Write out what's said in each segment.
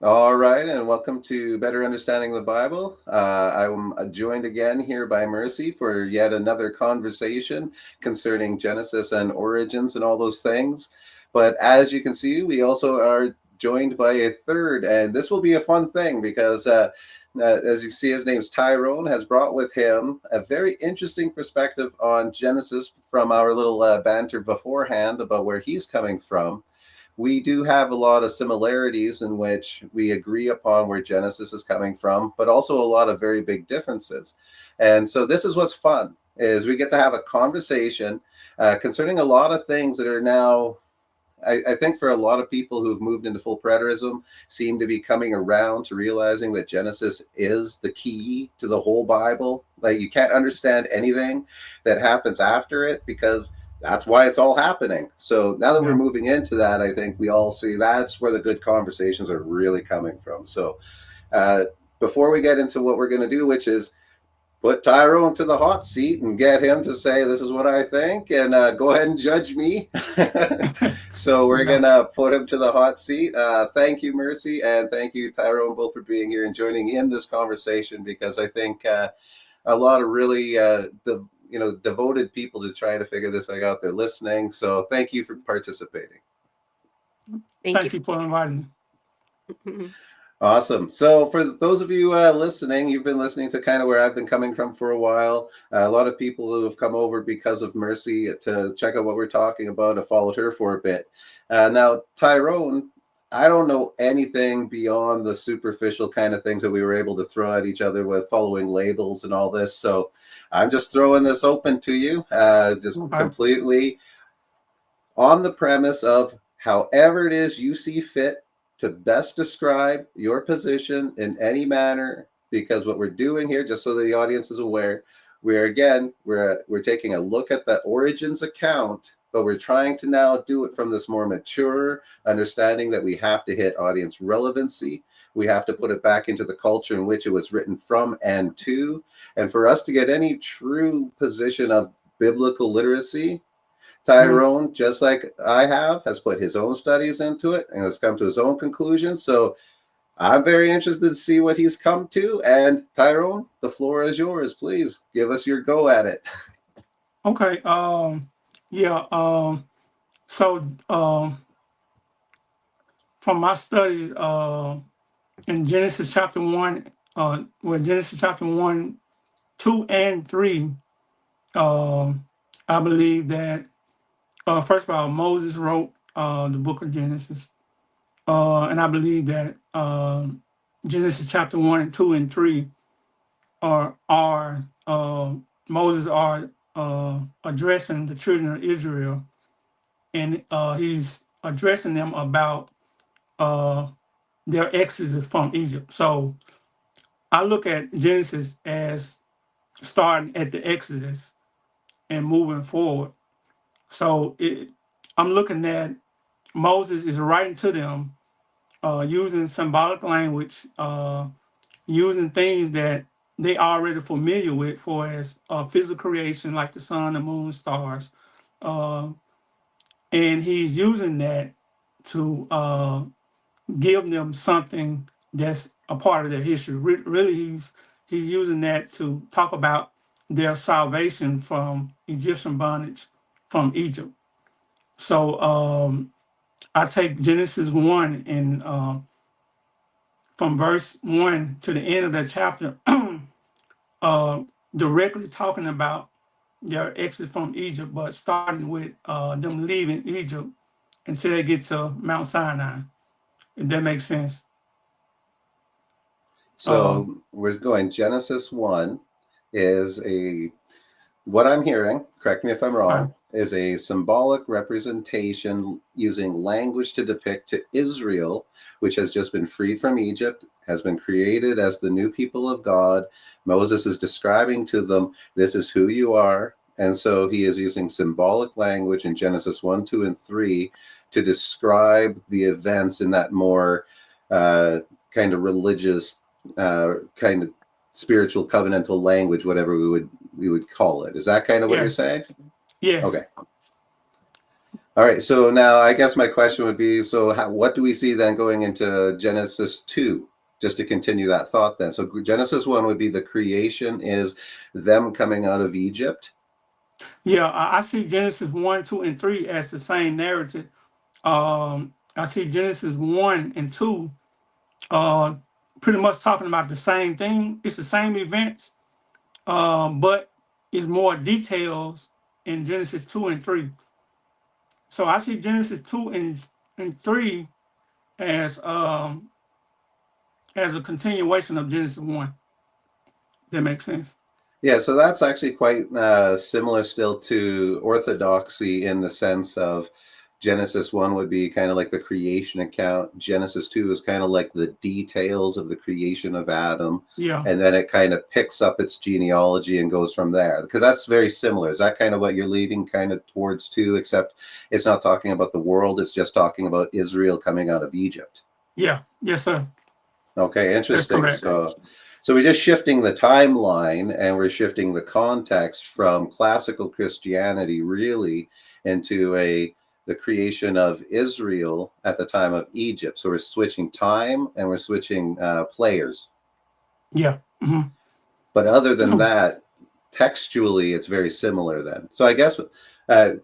All right, and welcome to Better Understanding the Bible. I'm joined again here by Mercy for yet another conversation concerning Genesis and origins and all those things. But as you can see, we also are joined by a third, and this will be a fun thing because, as you see, his name's Tyrone, has brought with him a very interesting perspective on Genesis from our little banter beforehand about where he's coming from. We do have a lot of similarities in which we agree upon where Genesis is coming from, but also a lot of very big differences. And so this is what's fun is we get to have a conversation concerning a lot of things that are now I think for a lot of people who've moved into full preterism seem to be coming around to realizing that Genesis is the key to the whole Bible. Like you can't understand anything that happens after it because that's why it's all happening. So now that we're Yeah. moving into that, I think we all see that's where the good conversations are really coming from. So uh, before we get into what we're going to do, which is put Tyrone to the hot seat and get him to say, "This is what I think," and go ahead and judge me. So we're Yeah. gonna put him to the hot seat. Thank you, Mercy, and thank you, Tyrone, both for being here and joining in this conversation because I think a lot of really devoted people to try to figure this thing out. They're listening, so thank you for participating. Thank you. Thank you for inviting Awesome. So, for those of you listening, you've been listening to kind of where I've been coming from for a while. A lot of people who have come over because of Mercy to check out what we're talking about have followed her for a bit. Now, Tyrone, I don't know anything beyond the superficial kind of things that we were able to throw at each other with following labels and all this. So, I'm just throwing this open to you, just you. Okay. completely on the premise of however it is you see fit to best describe your position in any manner. Because what we're doing here, just so the audience is aware, we're taking a look at the origins account, but we're trying to now do it from this more mature understanding that we have to hit audience relevancy. We have to put it back into the culture in which it was written from and to. And for us to get any true position of biblical literacy, Mhm. Tyrone, just like I have, has put his own studies into it and has come to his own conclusions. So I'm very interested to see what he's come to. And Tyrone, the floor is yours. Please give us your go at it. Okay. Yeah. So, from my studies, in Genesis chapter 1, Genesis chapter 1, 2, and 3, I believe that, first of all, Moses wrote the book of Genesis. And I believe that Genesis chapter 1 and 2 and 3 are Moses are addressing the children of Israel, and he's addressing them about uh, their exodus from Egypt. So I look at Genesis as starting at the Exodus and moving forward. So I'm looking at Moses is writing to them using symbolic language, using things that they already familiar with, for as physical creation like the sun, the moon, stars, uh, and he's using that to give them something that's a part of their history. Really, he's using that to talk about their salvation from Egyptian bondage from Egypt. So I take Genesis 1 and from verse 1 to the end of that chapter, uh, directly talking about their exit from Egypt, but starting with them leaving Egypt until they get to Mount Sinai, if that makes sense. Uh, So we're going Genesis 1 is a what I'm hearing, correct me if I'm okay. wrong, is a symbolic representation using language to depict to Israel, which has just been freed from Egypt, has been created as the new people of God. Moses is describing to them, this is who you are. And so he is using symbolic language in Genesis 1, 2, and 3 to describe the events in that more uh, kind of religious, kind of spiritual covenantal language, whatever we would call it. Is that kind of what you're Yes. saying? Okay. Yes. All right. So now I guess my question would be, so what do we see then going into Genesis 2? Just to continue that thought then. So Genesis 1 would be the creation is them coming out of Egypt. Yeah, I see Genesis 1, 2, and 3 as the same narrative. I see Genesis 1 and 2 pretty much talking about the same thing. It's the same events, but it's more details in Genesis 2 and 3. So I see Genesis 2 and 3 as as a continuation of Genesis 1. That makes sense. Yeah, so that's actually quite similar still to orthodoxy in the sense of Genesis 1 would be kind of like the creation account. Genesis 2 is kind of like the details of the creation of Adam. Yeah. And then it kind of picks up its genealogy and goes from there. Because that's very similar. Is that kind of what you're leading kind of towards too, except it's not talking about the world, it's just talking about Israel coming out of Egypt. Yeah. Yes, sir. Okay, That's interesting. correct. So we're just shifting the timeline and we're shifting the context from classical Christianity really into the creation of Israel at the time of Egypt. So we're switching time and we're switching players. Yeah. Mhm. But other than that, textually, it's very similar then. So I guess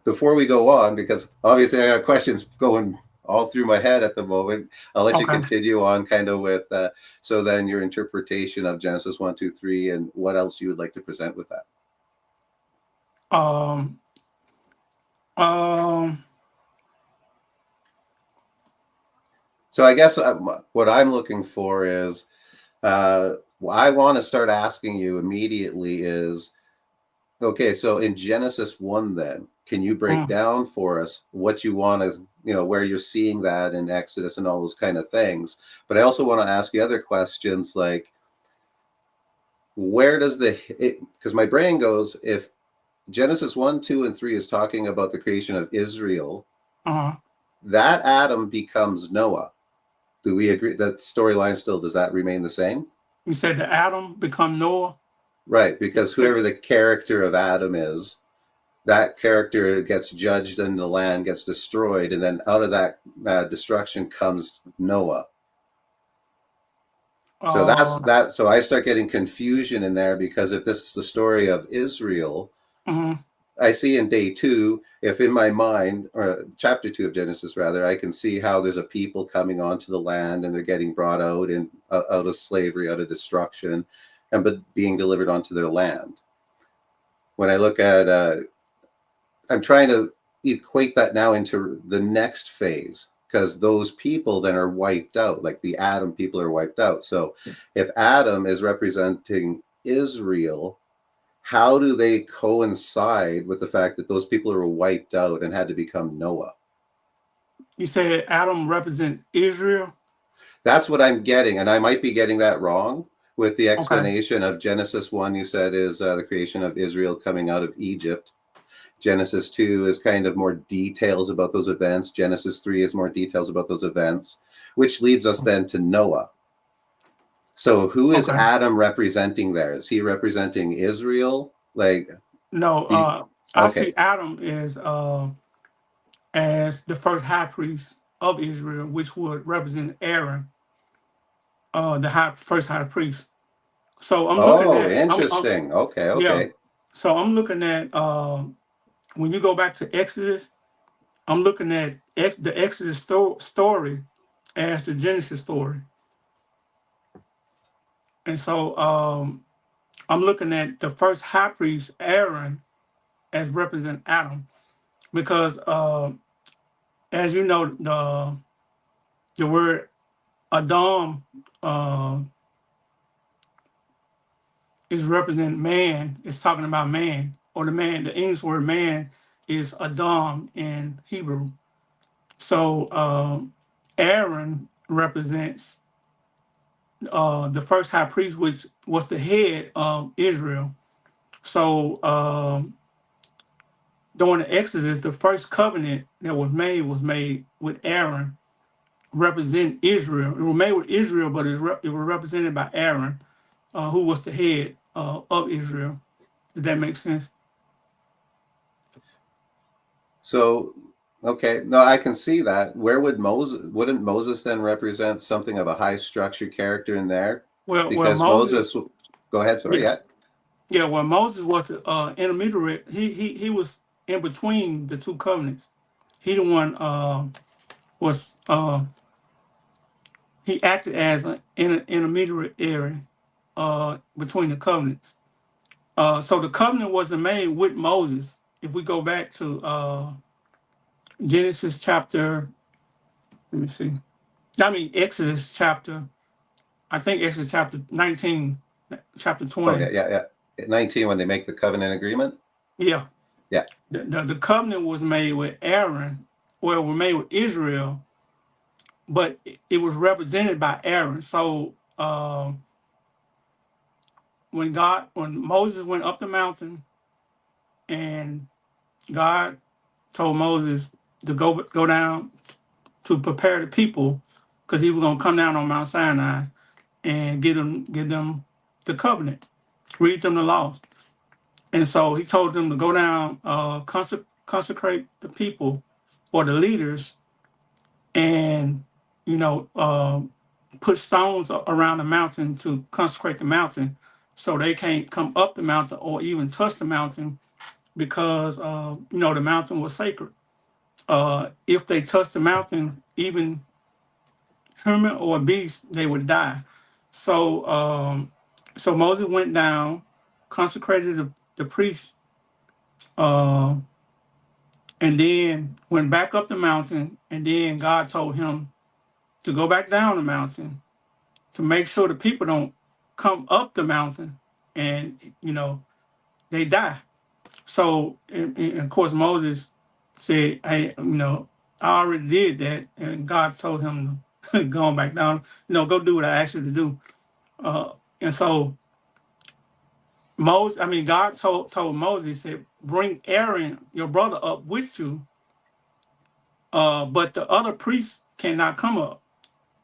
before we go on, because obviously I got questions going all through my head at the moment, I'll let you Okay. continue on kind of with, so then your interpretation of Genesis 1, 2, 3, and what else you would like to present with that. Um, um, So I guess what I'm looking for is, I want to start asking you immediately is, okay, so in Genesis 1 then, can you break down for us what you want to, where you're seeing that in Exodus and all those kind of things? But I also want to ask you other questions like, where does because my brain goes, if Genesis 1, 2, and 3 is talking about the creation of Israel, that Adam becomes Noah. Do we agree that storyline still, does that remain the same? You said the Adam become Noah? Right, because whoever the character of Adam is, that character gets judged and the land gets destroyed, and then out of that destruction comes Noah. So that's that. So I start getting confusion in there, because if this is the story of Israel, I see in day 2, if in my mind, or chapter 2 of Genesis rather, I can see how there's a people coming onto the land and they're getting brought out and out of slavery, out of destruction, and but being delivered onto their land. When I look at I'm trying to equate that now into the next phase, because those people then are wiped out, like the Adam people are wiped out. So if Adam is representing Israel, how do they coincide with the fact that those people are wiped out and had to become Noah? You said Adam represent Israel? That's what I'm getting, and I might be getting that wrong with the Okay. explanation of Genesis 1, you said is the creation of Israel coming out of Egypt. Genesis 2 is kind of more details about those events. Genesis 3 is more details about those events, which leads us then to Noah. So who is Okay. Adam representing there? Is he representing Israel? Like, No, I okay. see Adam as the first high priest of Israel, which would represent Aaron, the first high priest. So I'm looking Oh, at interesting. Okay, yeah. okay. So I'm looking at when you go back to Exodus, I'm looking at the Exodus story as the Genesis story. And so I'm looking at the first high priest, Aaron, as represent Adam, because as you know, the word Adam is represent man. It's talking about man, or the man. The English word man is Adam in Hebrew. So Aaron represents the first high priest, which was the head of Israel. So during the Exodus, the first covenant that was made with Aaron, represent Israel. It was made with Israel, but it was represented by Aaron, who was the head of Israel. Does that make sense? So Okay, no, I can see that. Where would Moses? Wouldn't Moses then represent something of a high structure character in there? Well, Because Moses, Moses. Go ahead. Sorry. yeah, Yeah. yeah. Well, Moses was the intermediary. He was in between the two covenants. He the one was he acted as an intermediary between the covenants. So the covenant wasn't made with Moses. If we go back to Genesis chapter, let me see. I mean Exodus chapter. I think Exodus chapter 19, chapter Oh 20. yeah, yeah, yeah. 19 when they make the covenant agreement. Yeah, Yeah. the covenant was made with Aaron. Well, was made with Israel, but it was represented by Aaron. So when Moses went up the mountain, and God told Moses to go down to prepare the people, because he was going to come down on Mount Sinai and give them the covenant, read them the laws. And so he told them to go down, consecrate the people or the leaders, and you know, put stones around the mountain to consecrate the mountain, so they can't come up the mountain or even touch the mountain, because the mountain was sacred. If they touched the mountain, even human or beast, they would die. So so Moses went down, consecrated the priests, uh, and then went back up the mountain. And then God told him to go back down the mountain to make sure the people don't come up the mountain and they die. So and of course Moses said, "Hey, I already did that," and God told him to go back down. Go do what I asked you to do. And so God told Moses, he said, "Bring Aaron, your brother, up with you, but the other priests cannot come up."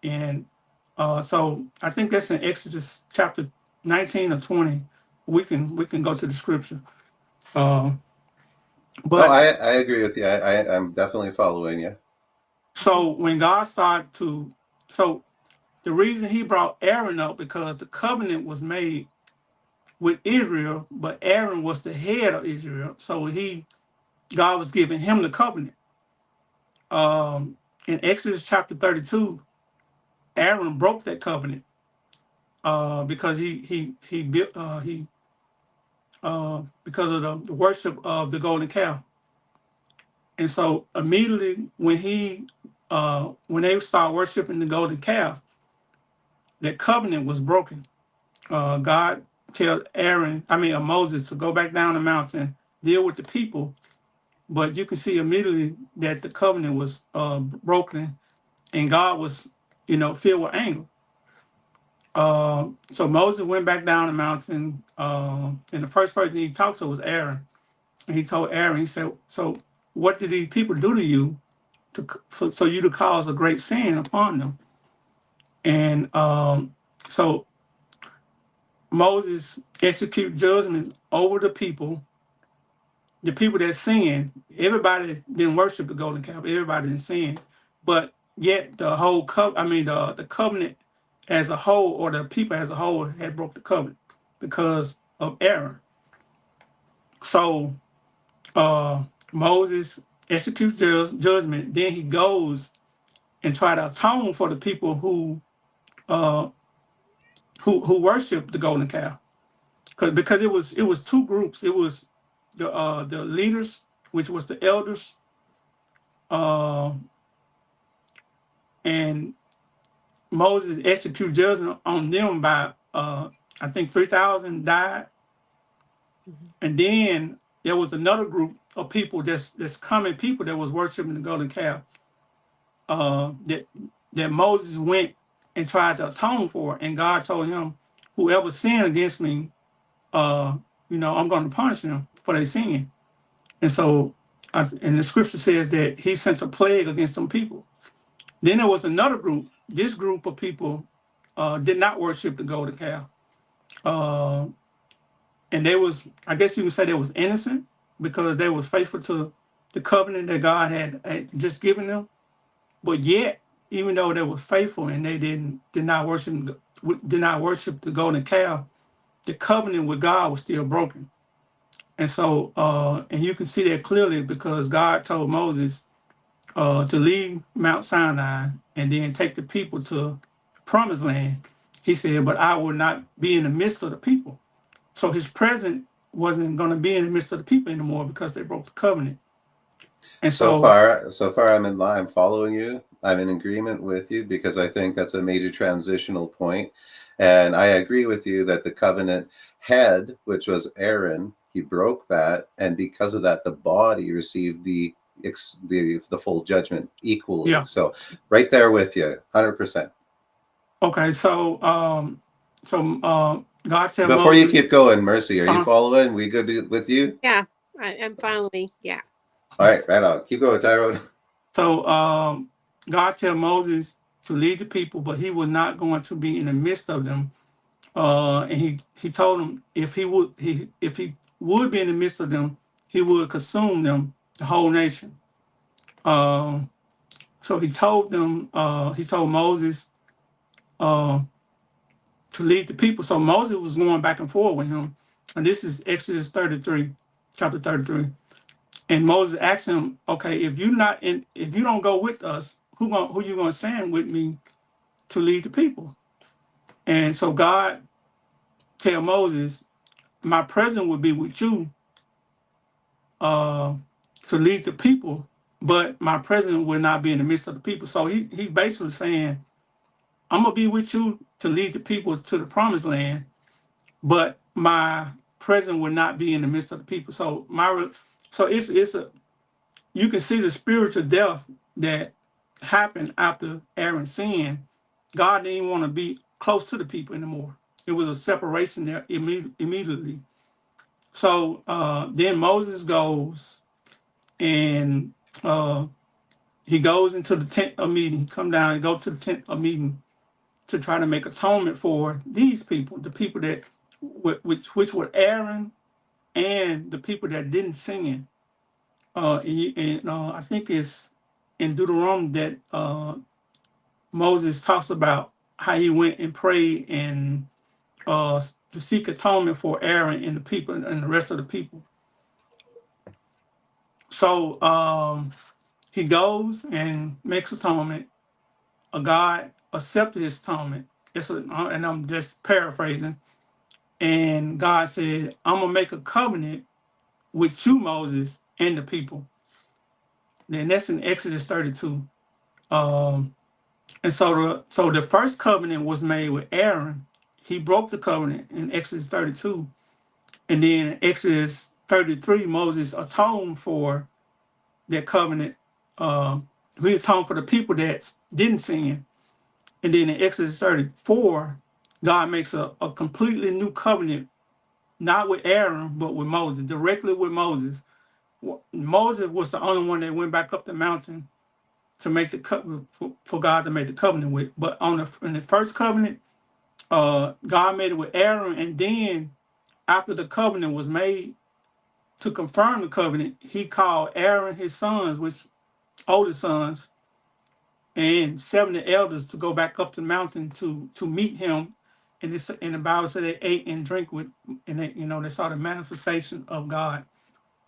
And so I think that's in Exodus chapter 19 or 20. We can go to the scripture. Uh, No, but I agree with you. I'm definitely following you. so when God started to, so the reason he brought Aaron up, because the covenant was made with Israel, but Aaron was the head of Israel. So God was giving him the covenant. In Exodus chapter 32, Aaron broke that covenant because he built he because of the worship of the golden calf. And so immediately when they start worshiping the golden calf, that covenant was broken. God tell Moses to go back down the mountain, deal with the people, but you can see immediately that the covenant was broken, and God was, filled with anger. So Moses went back down the mountain, and the first person he talked to was Aaron. And he told Aaron, he said, "So what did these people do to you so you to cause a great sin upon them?" And so Moses executed judgment over the people that sinned. Everybody didn't worship the golden calf. Everybody didn't sin, but yet the whole the covenant as a whole, or the people as a whole, had broke the covenant because of Aaron. So uh, Moses executes judgment. Then he goes and try to atone for the people uh, who worship the golden calf, because it was two groups. It was the leaders, which was the elders, uh, and Moses executed judgment on them by I think 3,000 died. And then there was another group of people, that's common people, that was worshiping the golden calf, that Moses went and tried to atone for. And God told him, "Whoever sinned against me, I'm going to punish them for their sin." And so, and the scripture says that he sent a plague against some people. Then there was another group. This group of people did not worship the golden calf, uh, and they was, I guess you would say, they was innocent, because they was faithful to. the covenant that God had just given them. But yet, even though they were faithful and they did not worship the golden calf, the covenant with God was still broken. And so, and you can see that clearly because God told Moses to leave Mount Sinai and then take the people to the promised land. He said, but I will not be in the midst of the people. So his presence wasn't going to be in the midst of the people anymore because they broke the covenant. And So so, far, I'm in line. I'm following you. I'm in agreement with you because I think that's a major transitional point. And I agree with you that the covenant head, which was Aaron, he broke that, and because of that, the body received the full judgment equally. yeah. So, right there with you, 100%. Okay. God tell Before you Moses, keep going, Mercy, are you uh, following? We good with you? Yeah, I'm following. Yeah. All right, right on. Keep going, Tyrone. so God tell Moses to lead the people, but he was not going to be in the midst of them. And he told him if he would be in the midst of them, he would consume them, the whole nation. Um, so he told Moses uh, to lead the people. So Moses was going back and forth with him. And this is Exodus 33, chapter 33. And Moses asked him, okay, if you don't go with us, who you gonna send with me to lead the people? And so God tell Moses, my presence will be with you uh, to lead the people, but my presence will not be in the midst of the people. So he's basically saying, I'm gonna be with you to lead the people to the promised land, but my presence will not be in the midst of the people. So it's a you can see the spiritual death that happened after Aaron sinned. God didn't even want to be close to the people anymore. It was a separation there immediately. So then Moses goes and uh, he goes into the tent of meeting. He come down and go to the tent of meeting to try to make atonement for these people, the people that which were Aaron and the people that didn't sin. I think it's in Deuteronomy that Moses talks about how he went and prayed and to seek atonement for Aaron and the people and the rest of the people. So he goes and makes atonement. God accepted his atonement. And I'm just paraphrasing. And God said, I'm gonna make a covenant with you, Moses, and the people. Then that's in Exodus 32. Um, and so the first covenant was made with Aaron. He broke the covenant in Exodus 32. And then in Exodus 33, Moses atoned for that covenant. Uh, he atoned for the people that didn't sin. And then in Exodus 34, God makes a completely new covenant, not with Aaron, but with Moses, directly with Moses. Moses was the only one that went back up the mountain to make the covenant for God to make the covenant with. But in the first covenant, God made it with Aaron, and then after the covenant was made to confirm the covenant, he called Aaron his sons, which older sons, and 70 elders to go back up to the mountain to meet him. And the Bible said they ate and drank with, and they saw the manifestation of God,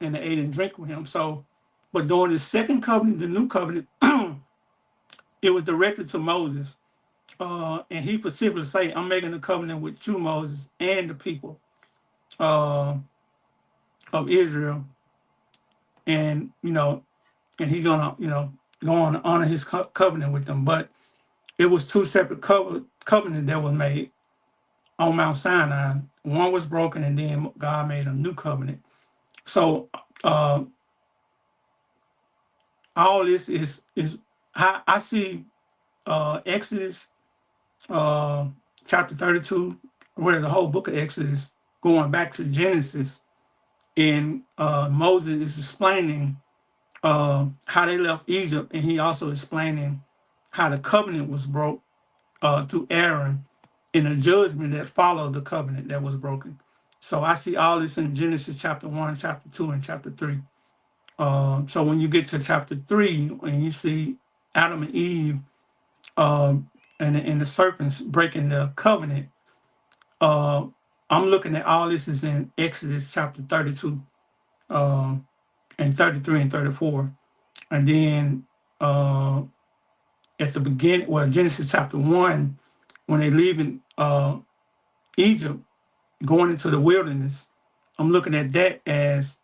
and they ate and drank with him. So, but during the second covenant, the new covenant, it was directed to Moses, and he specifically say, "I'm making a covenant with you, Moses, and the people uh, of Israel, and and he gonna go on to honor his covenant with them." But it was two separate covenant that was made on Mount Sinai. One was broken, and then God made a new covenant. So uh, all this is I see Exodus chapter 32, where the whole book of Exodus going back to Genesis, and Moses is explaining how they left Egypt, and he also explaining how the covenant was broke through Aaron in the judgment that followed the covenant that was broken. So I see all this in Genesis chapter 1, chapter 2, and chapter 3. So when you get to chapter 3, and you see Adam and Eve, and the serpents breaking the covenant, I'm looking at all this is in Exodus chapter 32, and 33 and 34. And then at the beginning, well, Genesis chapter 1, when they leaving Egypt, going into the wilderness, I'm looking at that as,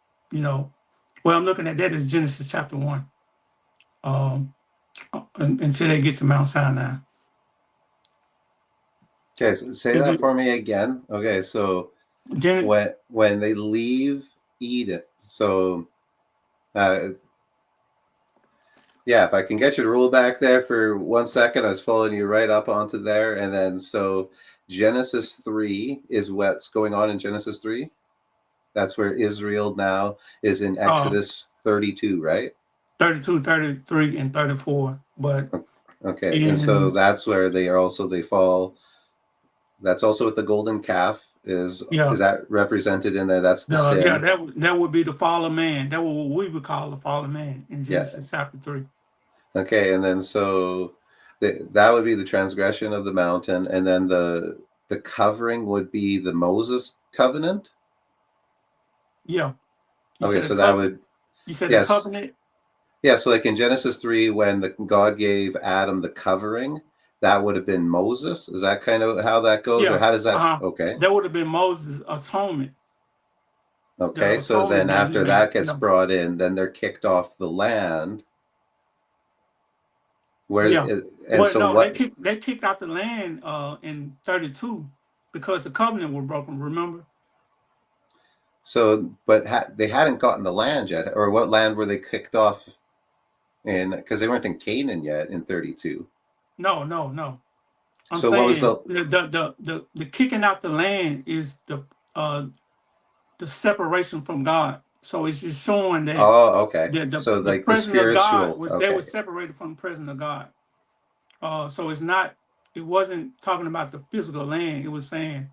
I'm looking at that as Genesis chapter 1, until they get to Mount Sinai. Okay, so say Is that it for me again. Okay, so Gen- when they leave Eden, so uh, yeah, if I can get you to roll back there for 1 second, I was following you right up onto there, and then so Genesis 3 is what's going on in Genesis 3. That's where Israel now is in uh, Exodus 32, right? 32, 33, and 34. But Okay, and so in, that's where they fall. That's also with the golden calf. Is yeah, that represented in there? That's the yeah, sin. that would be the fall of man. That was what we would call the fall of man in Yeah. Genesis chapter 3. Okay, and then so that would be the transgression of the mountain, and then the covering would be the Moses covenant. Yeah. You Okay, said the so that covenant. would You said the yes, covenant. yeah. So like in Genesis 3, when God gave Adam the covering, that would have been Moses. Is that kind of how that goes, or Yeah. how does that? Uh-huh. Okay, That would have been Moses' atonement. The okay. So atonement then that he after made. that gets Yeah. brought in, then they're kicked off the land. Where Yeah. and Well, so no, what? they kicked out the land in 32 because the covenant was broken, remember? So, but they hadn't gotten the land yet, or what land were they kicked off in? Because they weren't in Canaan yet in 32. No, no, no. I'm So what was saying the? the kicking out the land is uh the separation from God. So it's just showing that Oh, okay. So the like the presence of God spiritual. was they were Okay, separated from the presence of God. So it wasn't talking about the physical land. It was saying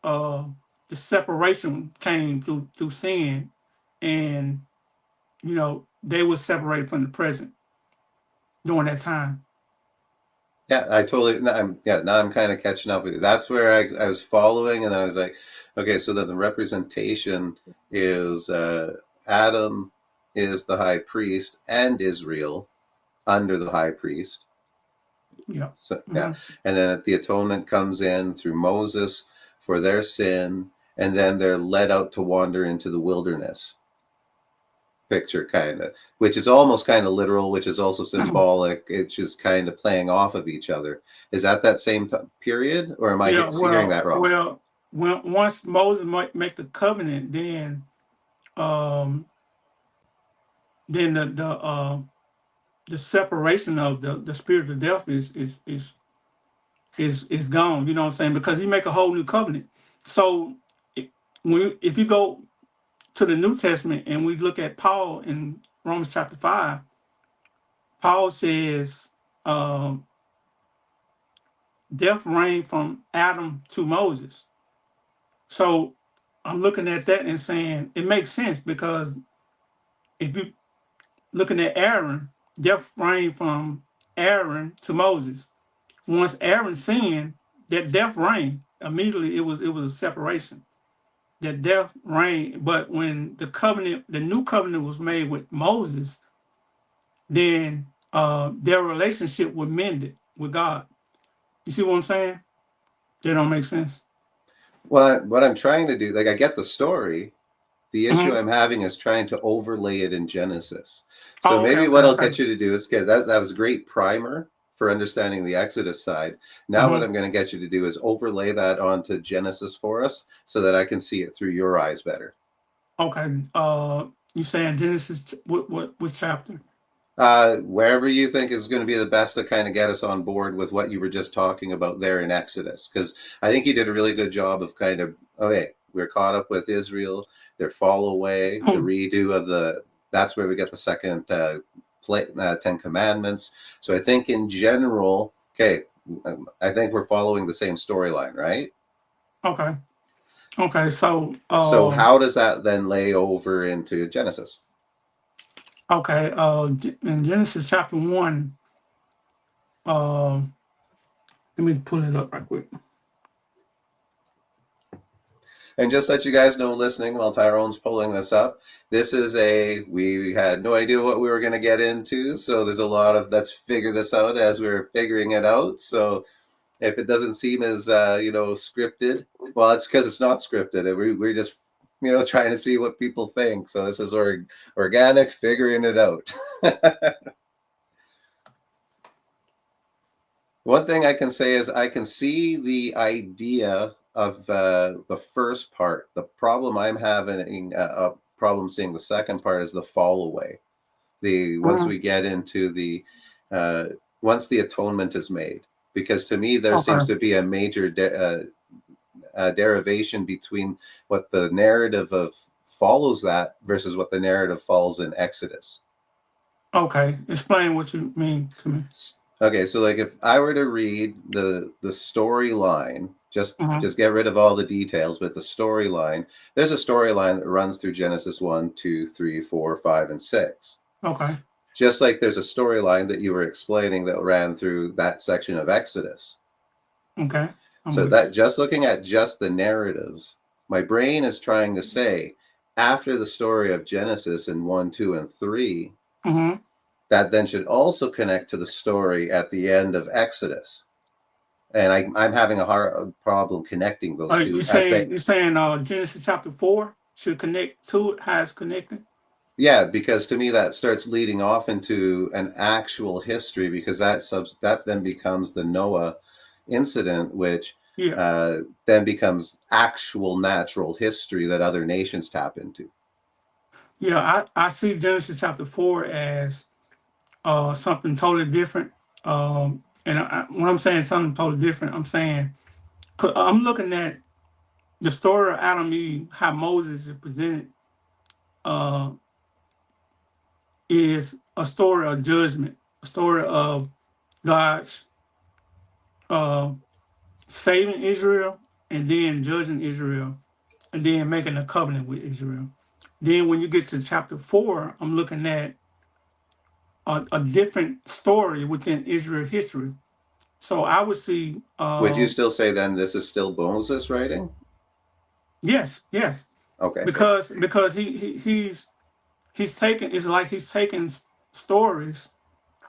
uh the separation came through sin, and they were separated from the present during that time. yeah, I totally. Now I'm kind of catching up with you. That's where I was following, and then I was like, okay, so then the representation is Adam is the high priest and Israel under the high priest. Yeah. So yeah, Hmm. and then the atonement comes in through Moses for their sin, and then they're led out to wander into the wilderness. Picture kind of, which is almost kind of literal, which is also symbolic. It's just kind of playing off of each other. Is that same period, or am I Yeah. hearing that wrong? When once Moses make the covenant, um then the separation of the spirit of death is gone. You know what I'm saying? Because he make a whole new covenant. So if you go to the New Testament and we look at Paul in Romans chapter 5, Paul says death reigned from Adam to Moses. So I'm looking at that and saying it makes sense because if you looking at Aaron, death reigned from Aaron to Moses. Once Aaron sinned, that death reigned. Immediately it was a separation. That death reigned. But when the new covenant was made with Moses, then their relationship was mended with God. You see what I'm saying? That don't make sense. Well, what I'm trying to do, like, I get the story. The issue Hmm. I'm having is trying to overlay it in Genesis. So Oh, okay, maybe okay, what I'll okay. get you to do is get that was a great primer for understanding the Exodus side. Now what Hmm. I'm going to get you to do is overlay that onto Genesis for us so that I can see it through your eyes better. Okay. You saying Genesis? What chapter? Wherever you think is going to be the best to kind of get us on board with what you were just talking about there in Exodus, because I think you did a really good job of kind of, okay, we're caught up with Israel, their fall away, the redo of that's where we get the second Ten Commandments. So I think in general, okay, I think we're following the same storyline, right? Okay. Okay. So So how does that then lay over into Genesis? Okay. In Genesis chapter 1, let me pull it up right quick. And just let you guys know, listening while Tyrone's pulling this up, we had no idea what we were going to get into. So there's a lot of let's figure this out as we're figuring it out. So if it doesn't seem as, scripted, well, it's because it's not scripted. We're just, trying to see what people think. So this is organic, figuring it out. One thing I can say is I can see the idea of the first part. The problem I'm having a problem seeing the second part is the fall away. Once we get into the once the atonement is made, because to me there seems Okay. to be a major derivation between what the narrative of follows that versus what the narrative follows in Exodus. Okay. Explain what you mean to me. Okay, so like if I were to read the storyline, just Mhm. get rid of all the details, but the storyline, there's a storyline that runs through Genesis 1, 2, 3, 4, 5, and 6. Okay. Just like there's a storyline that you were explaining that ran through that section of Exodus. Okay. So that just looking at just the narratives, my brain is trying to say, after the story of Genesis in 1, 2, and 3, Mm-hmm. that then should also connect to the story at the end of Exodus. And I'm having a hard problem connecting those two as they. You're saying Genesis chapter 4 should connect to it, how it's connected? Yeah, because to me that starts leading off into an actual history, because that then becomes the Noah incident, which Yeah. then becomes actual natural history that other nations tap into. Yeah, I see Genesis chapter 4 as something totally different. When I'm saying something totally different, I'm saying, 'cause I'm looking at the story of Adam and Eve, how Moses is presented, uh, is a story of judgment, a story of God's uh, saving Israel and then judging Israel and then making a covenant with Israel. Then when you get to chapter 4, I'm looking at a different story within Israel history. So I would see, Would you still say then this is still Moses writing? yes, yes, Okay. because he's taking, it's like he's taking stories,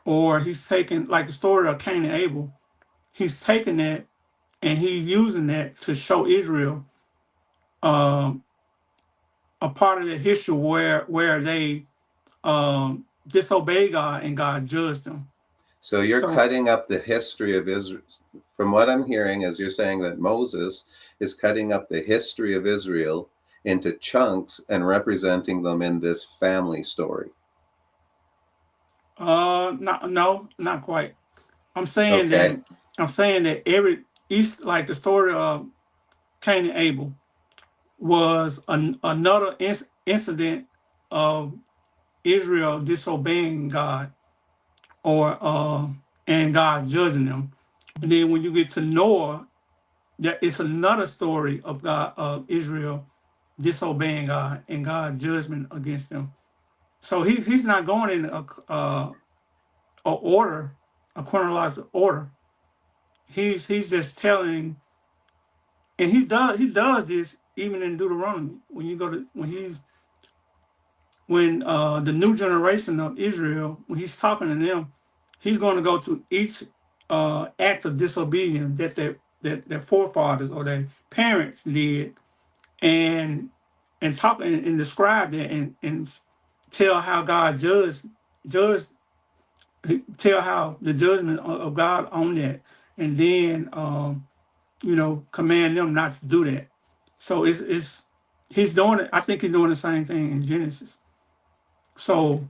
or he's taking like the story of Cain and Abel. He's taking that and he's using that to show Israel um, a part of the history where they disobeyed God and God judged them. So you're So cutting up the history of Israel. From what I'm hearing is you're saying that Moses is cutting up the history of Israel into chunks and representing them in this family story. not no, not quite. I'm saying Okay. that every each, like the story of Cain and Abel was another incident of Israel disobeying God, or and God judging them. And then when you get to Noah, that it's another story of God, of Israel disobeying God and God's judgment against them. So he's not going in a order, a chronological order. He's just telling, and he does this even in Deuteronomy. When you go to when the new generation of Israel, when he's talking to them, he's going to go to each act of disobedience that their forefathers or their parents did, and talk and describe that, and tell how God judged, tell how the judgment of God on that, and then command them not to do that. So it's he's doing it. I think he's doing the same thing in Genesis. So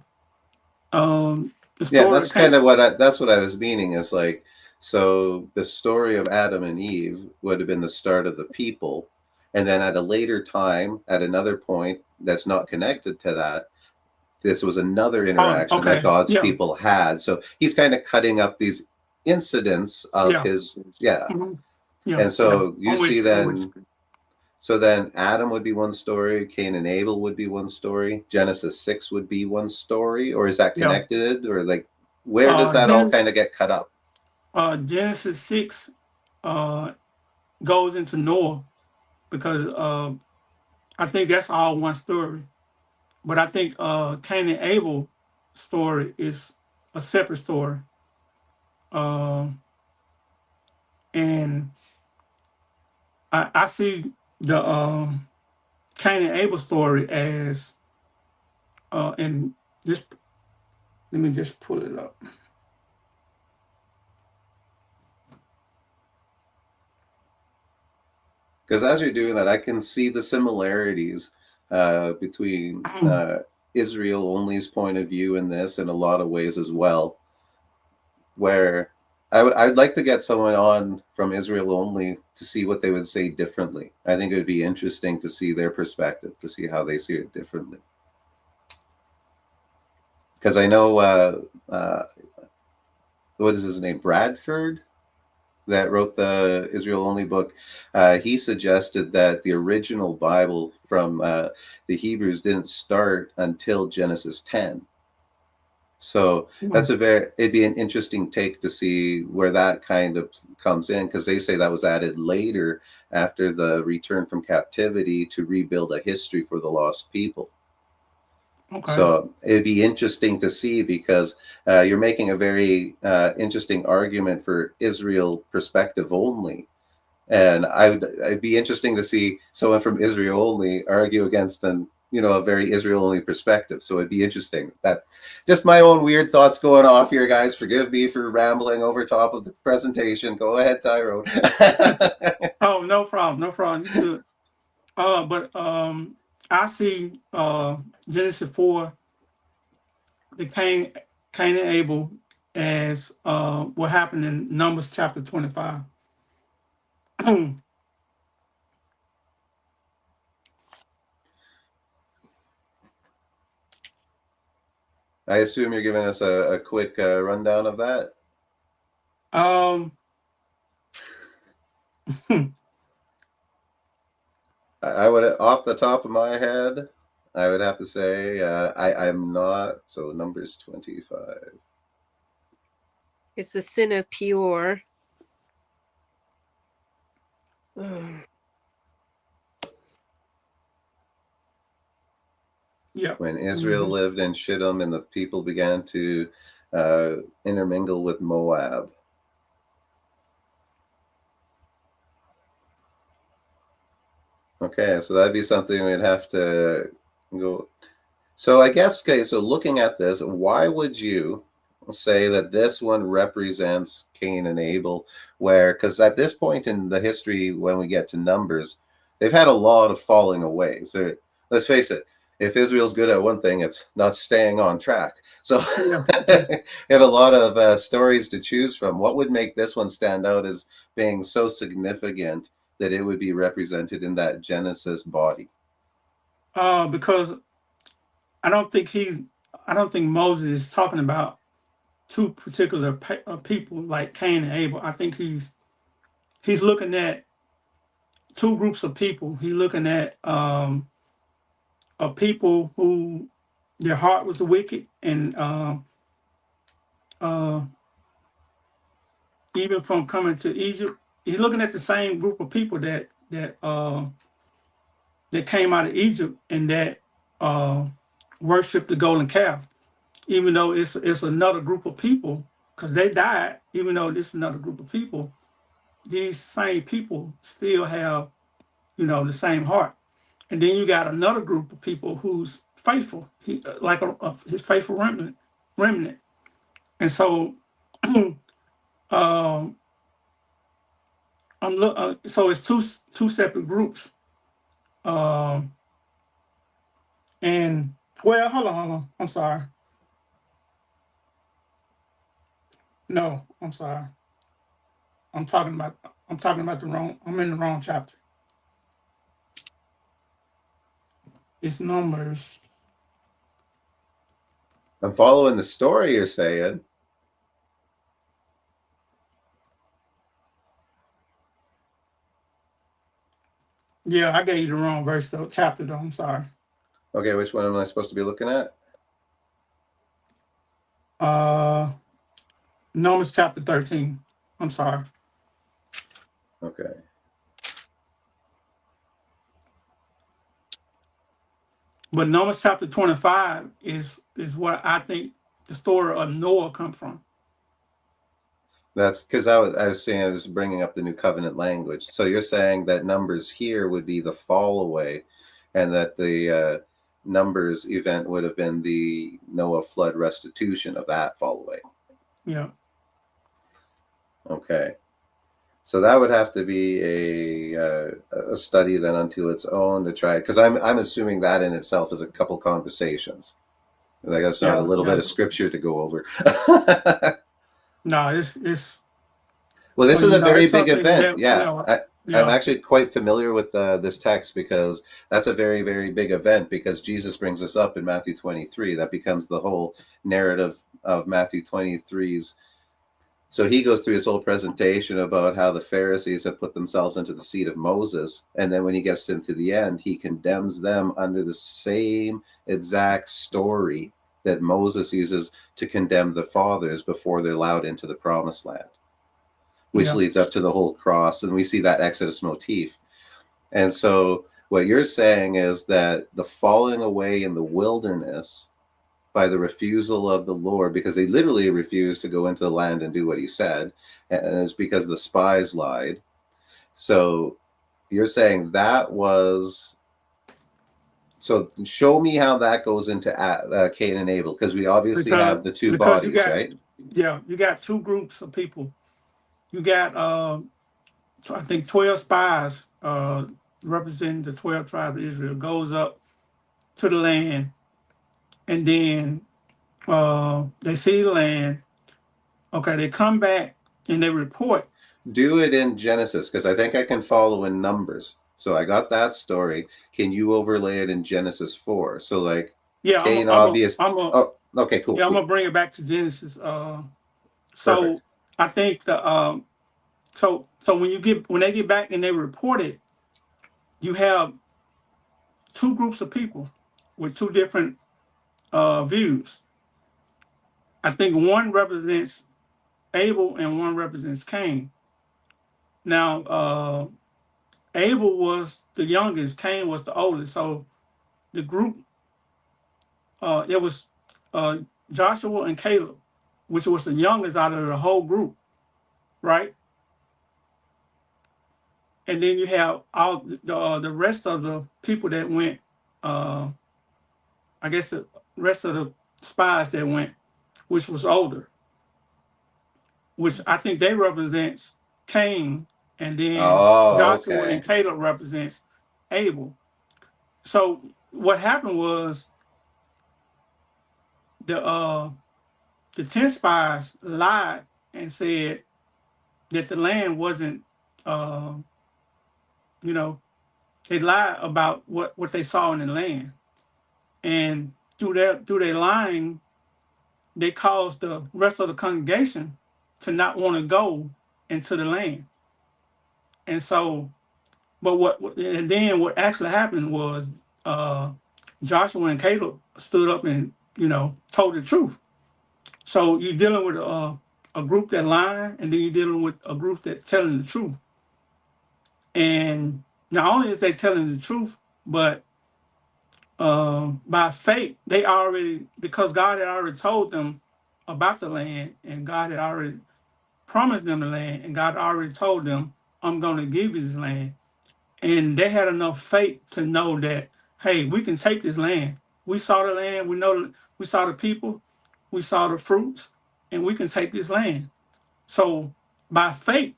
the Yeah, story that's kind came. of that's what I was meaning is like, so the story of Adam and Eve would have been the start of the people. And then at a later time, at another point that's not connected to that, this was another Oh, interaction that okay. God's Yeah. people had. So he's kind of cutting up these incidents of Yeah. his, yeah. Mhm. Yeah. And Yeah. so you I'm see with you. I'm with then, you. So then Adam would be one story, Cain and Abel would be one story, Genesis 6 would be one story, or is that Yeah. connected? Or like, where does that all kind of get cut up? Genesis 6 goes into Noah because I think that's all one story. But I think Cain and Abel story is a separate story. And I see the Cain and Abel story as and this, let me just pull it up. Because as you're doing that, I can see the similarities between Israel only's point of view in this in a lot of ways as well. Where I'd like to get someone on from Israel only to see what they would say differently. I think it would be interesting to see their perspective, to see how they see it differently. Because I know, what is his name? Bradford, that wrote the Israel only book. He suggested that the original Bible from the Hebrews didn't start until Genesis 10. So that's it'd be an interesting take to see where that kind of comes in, because they say that was added later after the return from captivity to rebuild a history for the lost people. Okay. So it'd be interesting to see, because you're making a very interesting argument for Israel perspective only. And I'd be interesting to see someone from Israel only argue against a very Israel only perspective. So it'd be interesting. That just my own weird thoughts going off here, guys. Forgive me for rambling over top of the presentation. Go ahead, Tyrone. Oh, no problem, no problem. You good. But I see Genesis 4, the Cain and Abel, as what happened in Numbers chapter 25. I assume you're giving us a quick rundown of that. I would, off the top of my head, I would have to say I'm not. So Numbers 25. It's the sin of Peor. Yeah. When Israel lived in Shittim and the people began to intermingle with Moab. Okay, so that'd be something we'd have to go. So I guess, okay, so looking at this, why would you say that this one represents Cain and Abel? Where, because at this point in the history, when we get to Numbers, they've had a lot of falling away. So let's face it, if Israel's good at one thing, it's not staying on track. So Yeah. you have a lot of stories to choose from. What would make this one stand out as being so significant that it would be represented in that Genesis body? Because I don't think Moses is talking about two particular people like Cain and Abel. I think he's looking at two groups of people. He's looking at a people who their heart was wicked, and uh, even from coming to Egypt, he's looking at the same group of people that came out of Egypt and that worshiped the golden calf. Even though it's another group of people, because they died. Even though this is another group of people, these same people still have the same heart. And then you got another group of people who's faithful, like his faithful remnant. And so, um, so it's two separate groups. Um, and well, hold on. I'm sorry. No, I'm sorry. I'm talking about the wrong. I'm in the wrong chapter. It's Numbers. I'm following the story you're saying. Yeah, I gave you the wrong verse though, chapter though. I'm sorry. Okay, which one am I supposed to be looking at? Uh, Numbers chapter 13. I'm sorry, Okay. but Numbers chapter 25 is what I think the story of Noah come from. That's because I was saying I was bringing up the new covenant language. So you're saying that Numbers here would be the fall away, and that the Numbers event would have been the Noah flood restitution of that fall away. Yeah, Okay. So that would have to be a study then unto its own to try, because I'm assuming that in itself is a couple conversations. Like that's not a yeah, little bit yeah. of scripture to go over. No, it's Well, this well, is you a know, very it's big something event. that Yeah, I'm yeah, actually quite familiar with this text because that's a very, very big event because Jesus brings us up in Matthew 23. That becomes the whole narrative of Matthew 23's. So he goes through his whole presentation about how the Pharisees have put themselves into the seat of Moses. And then when he gets into the end, he condemns them under the same exact story that Moses uses to condemn the fathers before they're allowed into the promised land, which yeah, leads up to the whole cross. And we see that Exodus motif. And so what you're saying is that the falling away in the wilderness by the refusal of the Lord, because they literally refused to go into the land and do what he said, and it's because the spies lied. So you're saying that was. So show me how that goes into Cain and Abel, because we obviously because have the two because you bodies, got right? you got two groups of people. You got I think 12 spies representing the 12 tribes of Israel goes up to the land, and then they see the land. Okay, they come back and they report. Do it in Genesis, because I think I can follow in Numbers. So I got that story. Can you overlay it in Genesis 4? So like Yeah, Cain obvious. I'm a Oh, okay, cool, yeah, I'm cool. gonna bring it back to Genesis. Perfect. So I think so when they get back and they report it, you have two groups of people with two different views. I think one represents Abel and one represents Cain. Now, Abel was the youngest, Cain was the oldest. So the group, it was uh, Joshua and Caleb, which was the youngest out of the whole group, right? And then you have all the rest of the people that went. Uh, I guess the rest of the spies that went, which was older, which I think they represents Cain, and then Oh, Joshua okay. and Caleb represents Abel. So what happened was the uh the 10 spies lied and said that the land wasn't uh you know they lied about what they saw in the land, and through their lying they caused the rest of the congregation to not want to go into the land. And so but and then what actually happened was uh Joshua and Caleb stood up and told the truth. So you're dealing with a group that lying, and then you're dealing with a group that telling the truth. And not only is they telling the truth, but by faith, they already, because God had already told them about the land, and God had already promised them the land, and God already told them, I'm going to give you this land. And they had enough faith to know that, hey, we can take this land. We saw the land, we saw the people, we saw the fruits, and we can take this land. So by faith,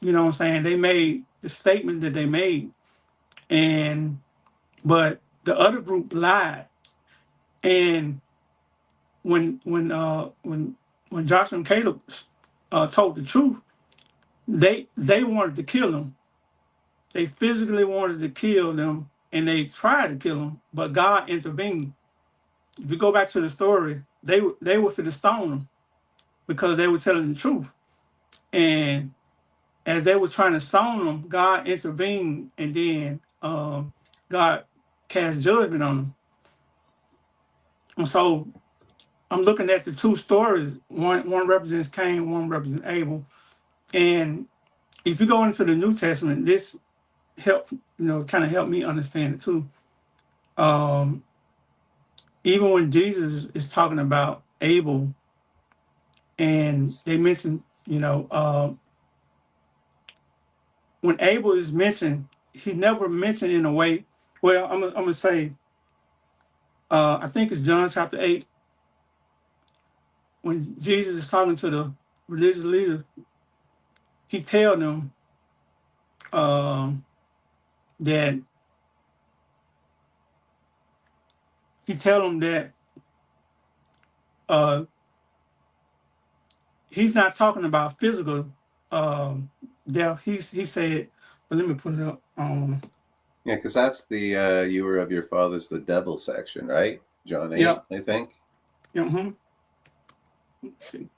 what I'm saying, they made the statement that they made. And but the other group lied. And when Joshua and Caleb told the truth, they wanted to kill them. They physically wanted to kill them, and they tried to kill them, but God intervened. If you go back to the story, they were for to stone them because they were telling the truth. And as they were trying to stone them, God intervened, and then God cast judgment on them. And so I'm looking at the two stories. One represents Cain, one represents Abel. And if you go into the New Testament, this help kind of helped me understand it too. Um, Even when Jesus is talking about Abel, and they mention, when Abel is mentioned, he never mentioned in a way. Well, I'm gonna say, I think it's John chapter 8, when Jesus is talking to the religious leaders, he tell them that that uh, he's not talking about physical death. He said, but let me put it up. Yeah, because that's the you were of your father's the devil section, right? John 8, Yeah, I think. yeah. Let's see.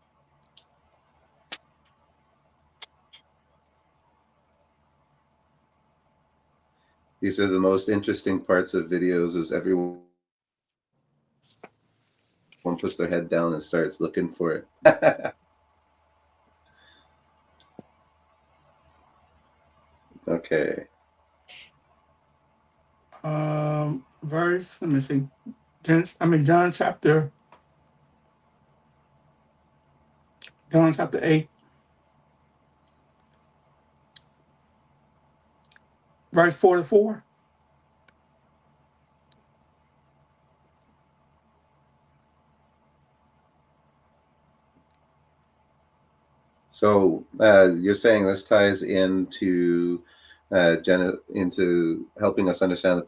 These are the most interesting parts of videos is everyone puts their head down and starts looking for it. Okay. Verse. Let me see. John chapter 8, verse 44. So you're saying this ties into into helping us understand the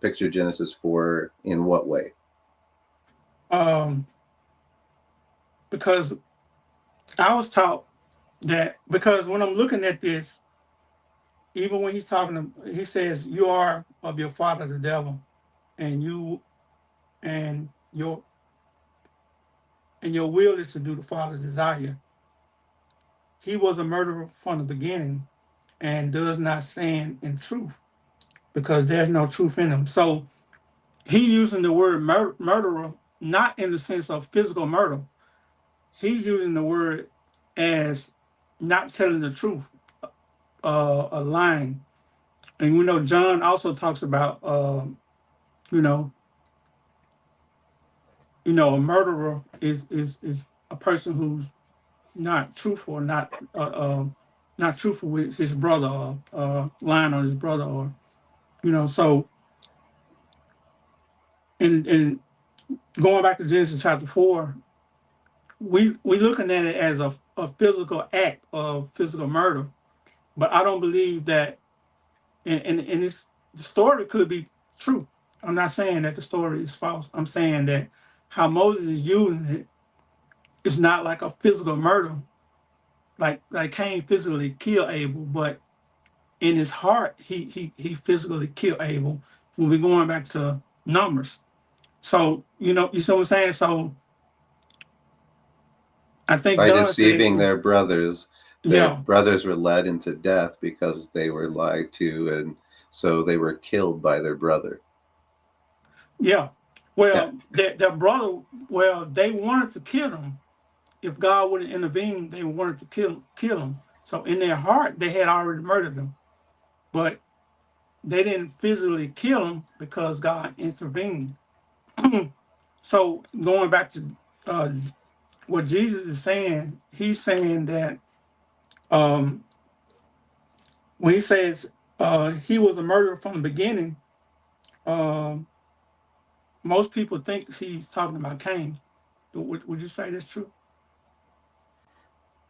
picture Genesis 4 in what way? Because I was taught that, because when I'm looking at this, even when he's talking, he says, "You are of your father the devil, and you and your will is to do the father's desire." He was a murderer from the beginning, and does not stand in truth, because there's no truth in him. So he's using the word murderer not in the sense of physical murder. He's using the word as not telling the truth, a lying. And we know John also talks about, you know, a murderer is a person who's not truthful, not truthful with his brother, or lying on his brother, or So, and going back to Genesis chapter 4, we looking at it as a physical act of physical murder, but I don't believe that. And the story could be true. I'm not saying that the story is false. I'm saying that how Moses is using it is not like a physical murder, like Cain physically killed Abel, but in his heart he physically killed Abel. When we're going back to Numbers, so you see what I'm saying. So I think By John said, deceiving their yeah, brothers were led into death because they were lied to, and so they were killed by their brother. yeah. Yeah. Well, their brother, well, they wanted to kill him. If God wouldn't intervene, they wanted to kill him. So in their heart, they had already murdered him, but they didn't physically kill him because God intervened. So going back to uh, what Jesus is saying, he's saying that um, when he says he was a murderer from the beginning, uh, most people think he's talking about Cain. Would you say that's true?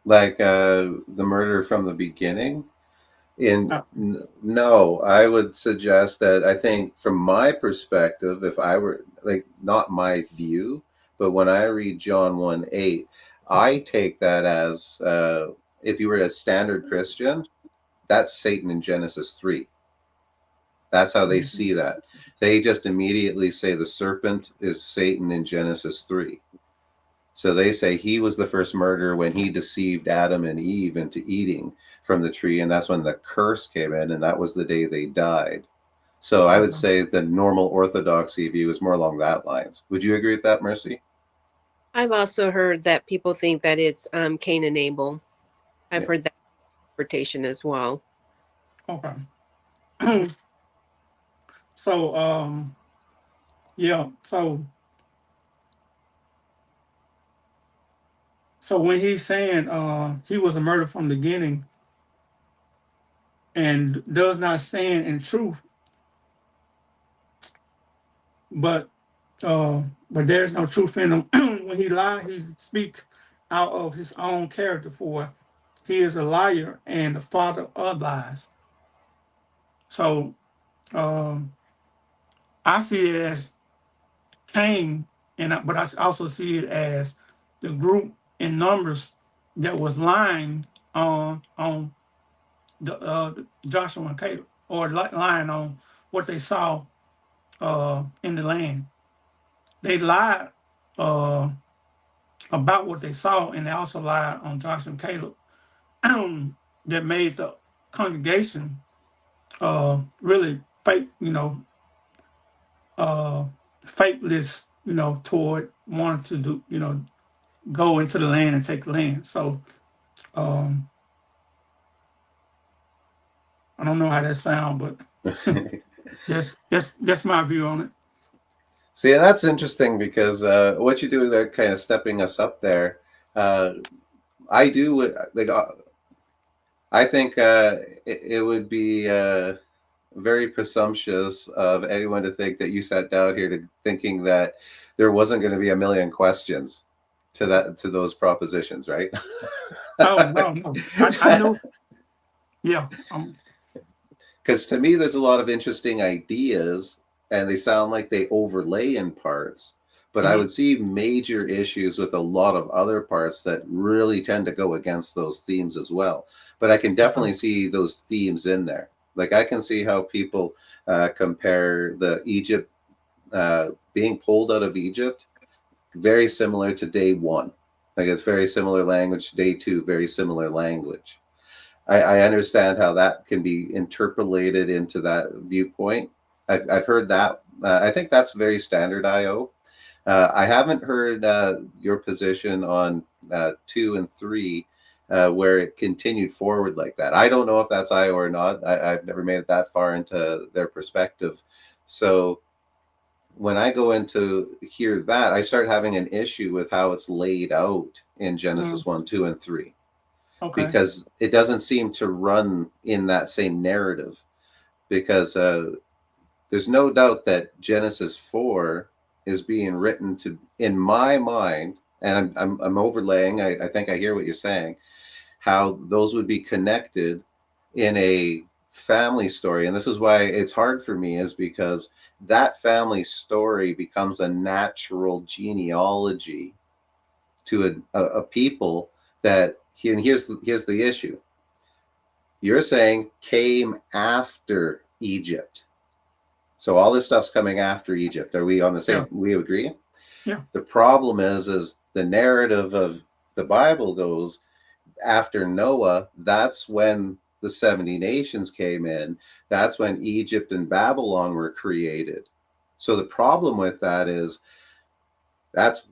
Like the murder from the beginning. Uh, No, I would suggest that I think from my perspective, if I were like not my view, but when I read John 1:8, I take that as if you were a standard Christian, that's Satan in Genesis 3. That's how they see that. They just immediately say the serpent is Satan in Genesis 3. So they say he was the first murderer when he deceived Adam and Eve into eating from the tree, and that's when the curse came in, and that was the day they died. So I would Okay. say the normal orthodoxy view is more along that lines. Would you agree with that, Mercy? I've also heard that people think that it's Cain and Abel. I've Yeah. heard that interpretation as well. Okay. So yeah. So when he's saying he was a murderer from the beginning and does not stand in truth, but but there's no truth in him. When he lies, he speaks out of his own character, for he is a liar and the father of lies. So I see it as Cain, but I also see it as the group in Numbers that was lying on the Joshua and Caleb, or lying on what they saw in the land. They lied uh, about what they saw, and they also lied on Joshua and Caleb that made the congregation really fake, uh, faithless, toward wanting to do, go into the land and take the land. So um, I don't know how that sounds, but that's my view on it. See, that's interesting because what you do there, kind of stepping us up there. Uh, I do like. I think it would be very presumptuous of anyone to think that you sat down here to thinking that there wasn't going to be a million questions to those propositions, right? Oh no, no, I know. Yeah, Because to me, there's a lot of interesting ideas, and they sound like they overlay in parts. But I mhm, would see major issues with a lot of other parts that really tend to go against those themes as well. But I can okay, definitely see those themes in there. Like I can see how people compare the Egypt being pulled out of Egypt very similar to day one. Like it's very similar language. Day two, very similar language. I understand how that can be interpolated into that viewpoint. I've heard that. I think that's very standard IO. I haven't heard your position on 2 and 3, where it continued forward like that. I don't know if that's IO or not. I've never made it that far into their perspective. So when I go into hear that, I start having an issue with how it's laid out in mm, Genesis 1, 2, and 3, okay, because it doesn't seem to run in that same narrative. Because there's no doubt that Genesis 4 is being written to, in my mind, and I'm overlaying. I think I hear what you're saying. How those would be connected in a family story, and this is why it's hard for me, is because that family story becomes a natural genealogy to a people that. And here's the issue. You're saying came after Egypt. So all this stuff's coming after Egypt. Are we on the yeah, same? We agree. yeah, The problem is the narrative of the Bible goes after Noah. That's when the 70 nations came in. That's when Egypt and Babylon were created. So the problem with that is that's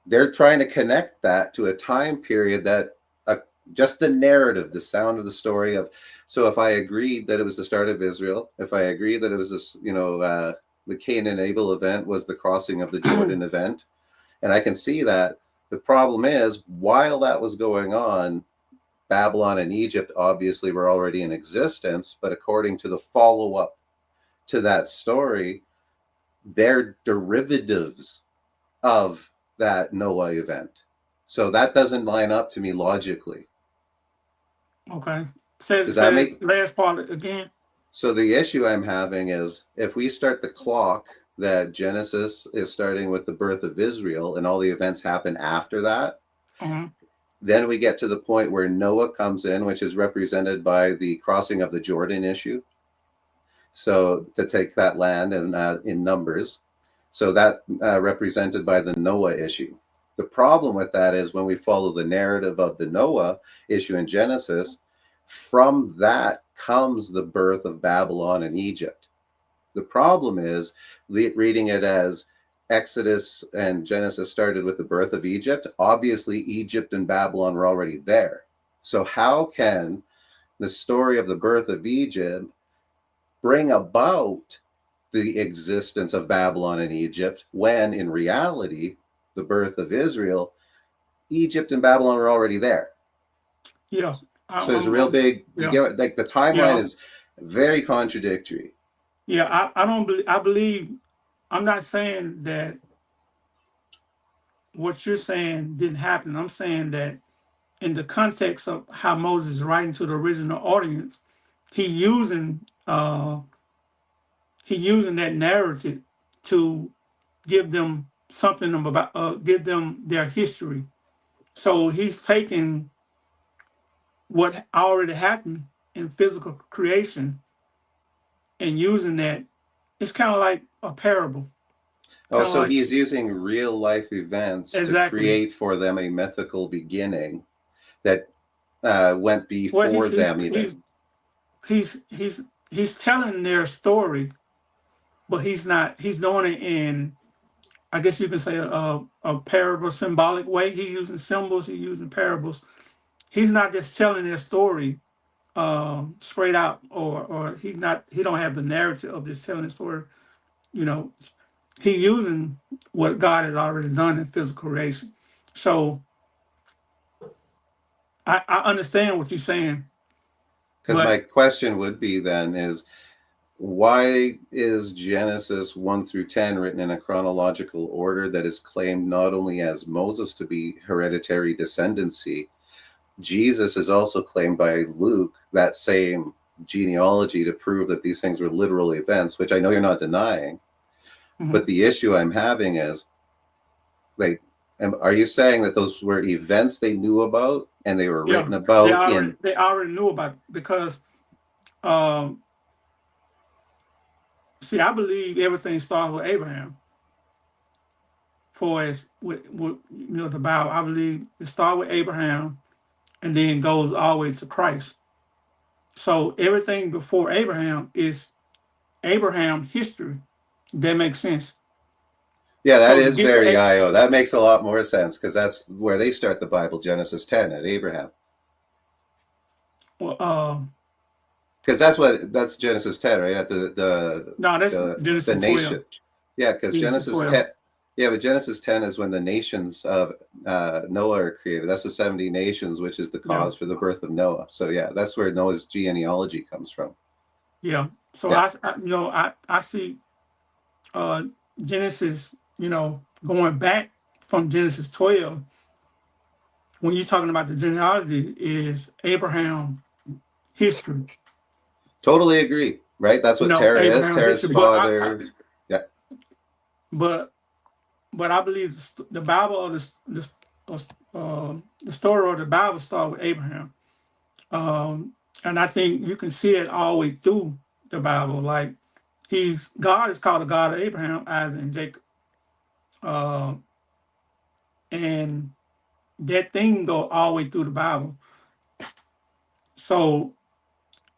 they're trying to connect that to a time period that uh, just the narrative, the sound of the story of. So if I agreed that it was the start of Israel, if I agreed that it was this, the Cain and Abel event was the crossing of the Jordan event, and I can see that. The problem is, while that was going on, Babylon and Egypt obviously were already in existence, but according to the follow up to that story, they're derivatives of that Noah event. So that doesn't line up to me logically. okay. Say Does that say make last part again. so? The issue I'm having is if we start the clock that Genesis is starting with the birth of Israel and all the events happen after that, Uh-huh. then we get to the point where Noah comes in, which is represented by the crossing of the Jordan issue. So to take that land and in Numbers, so that represented by the Noah issue. The problem with that is when we follow the narrative of the Noah issue in Genesis, from that comes the birth of Babylon and Egypt. The problem is reading it as Exodus and Genesis started with the birth of Egypt. Obviously, Egypt and Babylon were already there. So how can the story of the birth of Egypt bring about the existence of Babylon and Egypt when in reality, the birth of Israel, Egypt and Babylon were already there? Yeah. So there's a real big, you Yeah. get like the timeline Yeah. is very contradictory. Yeah. I don't believe, I'm not saying that what you're saying didn't happen. I'm saying that in the context of how Moses is writing to the original audience, he using that narrative to give them something about give them their history. So he's taking what already happened in physical creation and using that. It's kind of like a parable. Oh, Kind of so like he's using real life events to exactly. create for them a mythical beginning that went Well, before them even. he's telling their story, but he's not. He's doing it in, I guess you can say, a parable symbolic way. He's using symbols. He's using parables. He's not just telling their story straight out, or he's not. He don't have the narrative of just telling the story. You know, he using what God has already done in physical creation. So I understand what you're saying, Because my but question would be then is why is Genesis 1 through 10 written in a chronological order that is claimed not only as Moses to be hereditary descendancy, Jesus is also claimed by Luke that same genealogy to prove that these things were literal events, which I know you're not denying. But the issue I'm having is, like, are you saying that those were events they knew about and they were yeah, written about in? they already knew about it because um, see, I believe everything starts with Abraham. For as with the Bible, I believe it starts with Abraham and then goes all the way to Christ. So everything before Abraham is Abraham history. That makes sense. Yeah, that So to is get to very IO. That makes a lot more sense because that's where they start the Bible, Genesis 10 at Abraham. well, Because that's Genesis 10, right? At no, that's the Genesis 12. nation. Yeah, because Genesis Genesis 12. 10. Yeah, but Genesis 10 is when the nations of Noah are created. That's the 70 nations, which is the Yeah, cause for the birth of Noah. So yeah, that's where Noah's genealogy comes from. yeah. So Yeah, I see uh Genesis, going back from Genesis 12, when you're talking about the genealogy, is Abraham history. totally agree. Right? That's what Terah is. Abraham Terah's history. father. Yeah, But but I believe the Bible or the story of the Bible start with Abraham, and I think you can see it all the way through the Bible. Like God is called the God of Abraham, Isaac, and Jacob, uh, and that thing go all the way through the Bible. So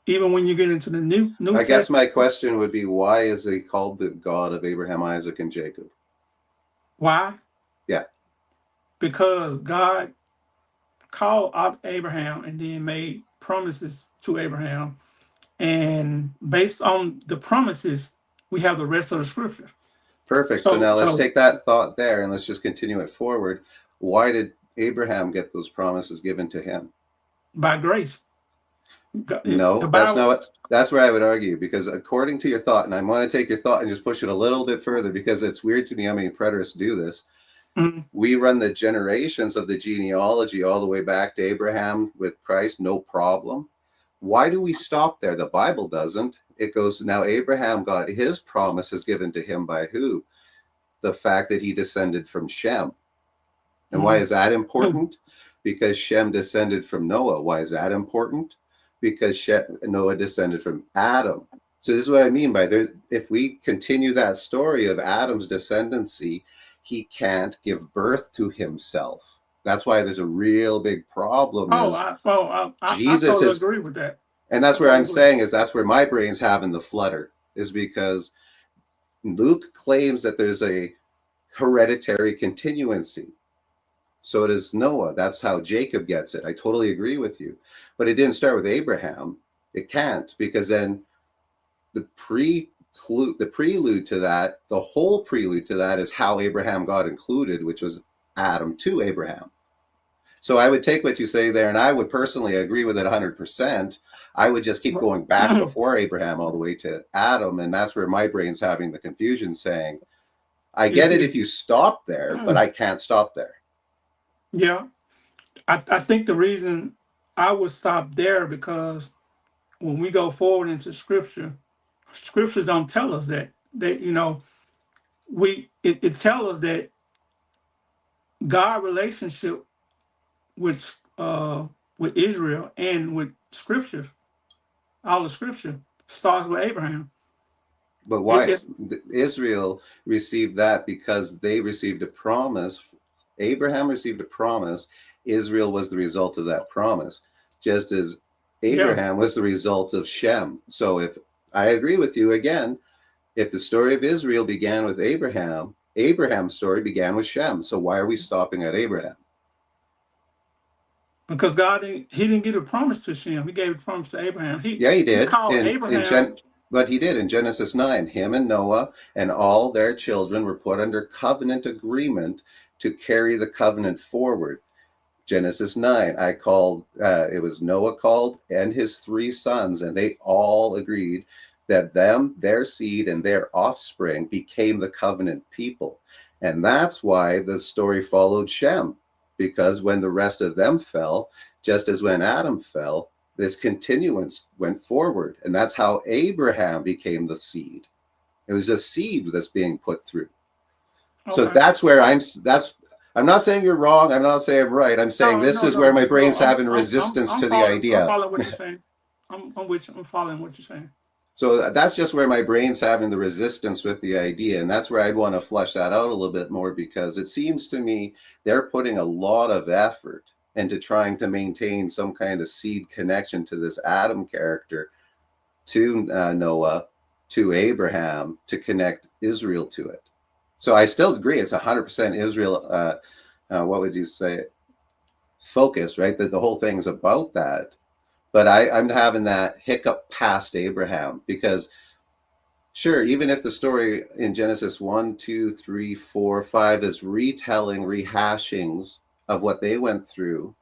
even when you get into the New I guess Testament, my question would be why is he called the God of Abraham, Isaac, and Jacob? why? Yeah. Because God called out Abraham and then made promises to Abraham. And based on the promises, we have the rest of the scripture. Perfect. So So, now let's so take that thought there and let's just continue it forward. Why did Abraham get those promises given to him? by grace, the No, that's not Bible. what, that's where I would argue because according to your thought, and I want to take your thought and just push it a little bit further because it's weird to me how many preterists do this. Mm, We run the generations of the genealogy all the way back to Abraham with Christ, no problem. Why do we stop there? The Bible doesn't. It goes, now Abraham got his promises given to him by who? The fact that he descended from Shem. And why mm, is that mm. important? Because Shem descended from Noah. Why is that important? Because Noah descended from Adam. So this is what I mean by there. If we continue that story of Adam's descendancy, he can't give birth to himself. That's why there's a real big problem. Is I Jesus totally is, agree with that. and I that's where totally I'm agree. saying is that's where my brain's having the flutter is because Luke claims that there's a hereditary continuancy. So does Noah. That's how Jacob gets it. I totally agree with you. But it didn't start with Abraham. It can't, because then the prelude to that, the whole prelude to that is how Abraham got included, which was Adam to Abraham. So I would take what you say there, and I would personally agree with it 100%. I would just keep going back before Abraham all the way to Adam, and that's where my brain's having the confusion, saying, I get it if you stop there, but I can't stop there. Yeah, I think the reason I would stop there, because when we go forward into scriptures don't tell us that. It tells us that God relationship with Israel and with scripture, all the scripture starts with Abraham. But why? Israel received that because they received a promise. Abraham received a promise. Israel was the result of that promise, just as Abraham was the result of Shem. So if I agree with you again, if the story of Israel began with Abraham, Abraham's story began with Shem. So why are we stopping at Abraham? Because God didn't give a promise to Shem. He gave a promise to Abraham. He did. He called Abraham. But he did in Genesis 9. Him and Noah and all their children were put under covenant agreement to carry the covenant forward. Genesis 9, it was Noah called and his 3 sons, and they all agreed that their seed and their offspring became the covenant people. And that's why the story followed Shem, because when the rest of them fell, just as when Adam fell, this continuance went forward. And that's how Abraham became the seed. It was a seed that's being put through. Okay. So that's where I'm not saying you're wrong. I'm not saying I'm right. I'm saying this is where my brain's having resistance to the idea. I'm following what you're saying. I'm following what you're saying. So that's just where my brain's having the resistance with the idea. And that's where I'd want to flesh that out a little bit more, because it seems to me they're putting a lot of effort into trying to maintain some kind of seed connection to this Adam character, to Noah, to Abraham, to connect Israel to it. So I still agree it's 100% Israel, what would you say, focus, right? That the whole thing is about that. But I'm having that hiccup past Abraham, because sure, even if the story in Genesis 1, 2, 3, 4, 5 is retelling, rehashings of what they went through,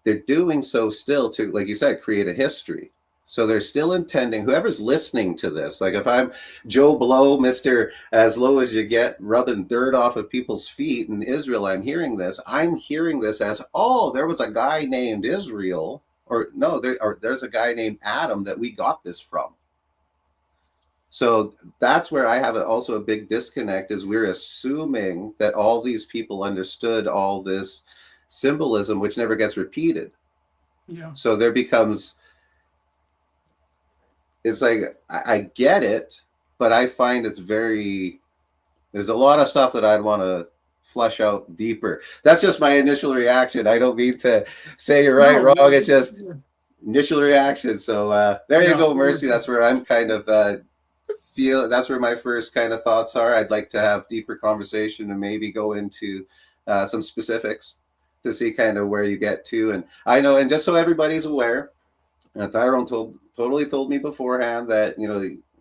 they're doing so still to, like you said, create a history. So they're still intending, whoever's listening to this, like if I'm Joe Blow, Mr. As Low As You Get, rubbing dirt off of people's feet in Israel, I'm hearing this as, oh, there was a guy named Israel, or no, there's a guy named Adam that we got this from. So that's where I have also a big disconnect, is we're assuming that all these people understood all this symbolism, which never gets repeated. Yeah. So there becomes, it's like, I get it, but I find there's a lot of stuff that I'd want to flesh out deeper. That's just my initial reaction. I don't mean to say you're right, wrong. It's just initial reaction. So there you go, Mercy. That's where I'm kind of that's where my first kind of thoughts are. I'd like to have deeper conversation and maybe go into some specifics to see kind of where you get to. And I know, and just so everybody's aware, Tyrone totally told me beforehand that,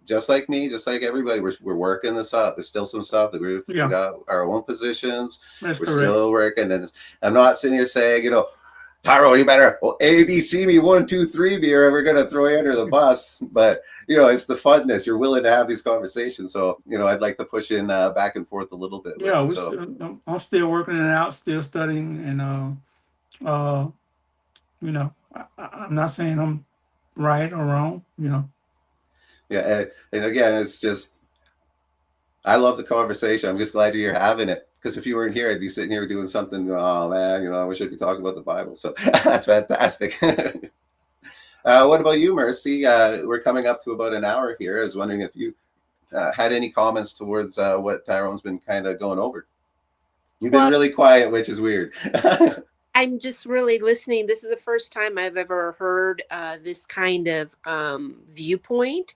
just like me, just like everybody, we're working this out. There's still some stuff that we got our own positions. We're still working, and I'm not sitting here saying, Tyrone, you better ABC me 1, 2, 3 beer, and we're gonna throw you under the bus. But it's the funness. You're willing to have these conversations, so I'd like to push in back and forth a little bit. Yeah, I'm still working it out, still studying, and I'm not saying I'm right or wrong. Yeah, and again, it's just, I love the conversation. I'm just glad you're having it. Because if you weren't here, I'd be sitting here doing something. Oh man, I wish I'd be talking about the Bible. So that's fantastic. What about you, Mercy? We're coming up to about an hour here. I was wondering if you had any comments towards what Tyrone's been kind of going over. You've been really quiet, which is weird. I'm just really listening. This is the first time I've ever heard this kind of viewpoint.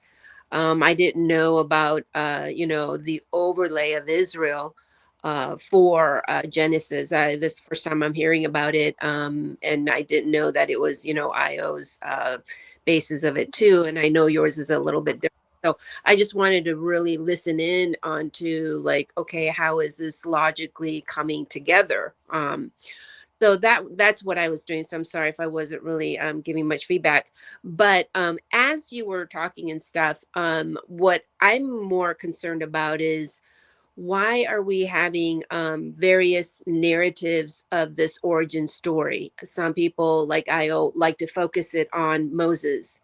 I didn't know about, the overlay of Israel for Genesis. This first time I'm hearing about it, and I didn't know that it was, Io's basis of it too. And I know yours is a little bit different. So I just wanted to really listen in onto like, okay, how is this logically coming together? So that's what I was doing. So I'm sorry if I wasn't really giving much feedback. But as you were talking and stuff, what I'm more concerned about is why are we having various narratives of this origin story? Some people, like I like to focus it on Moses.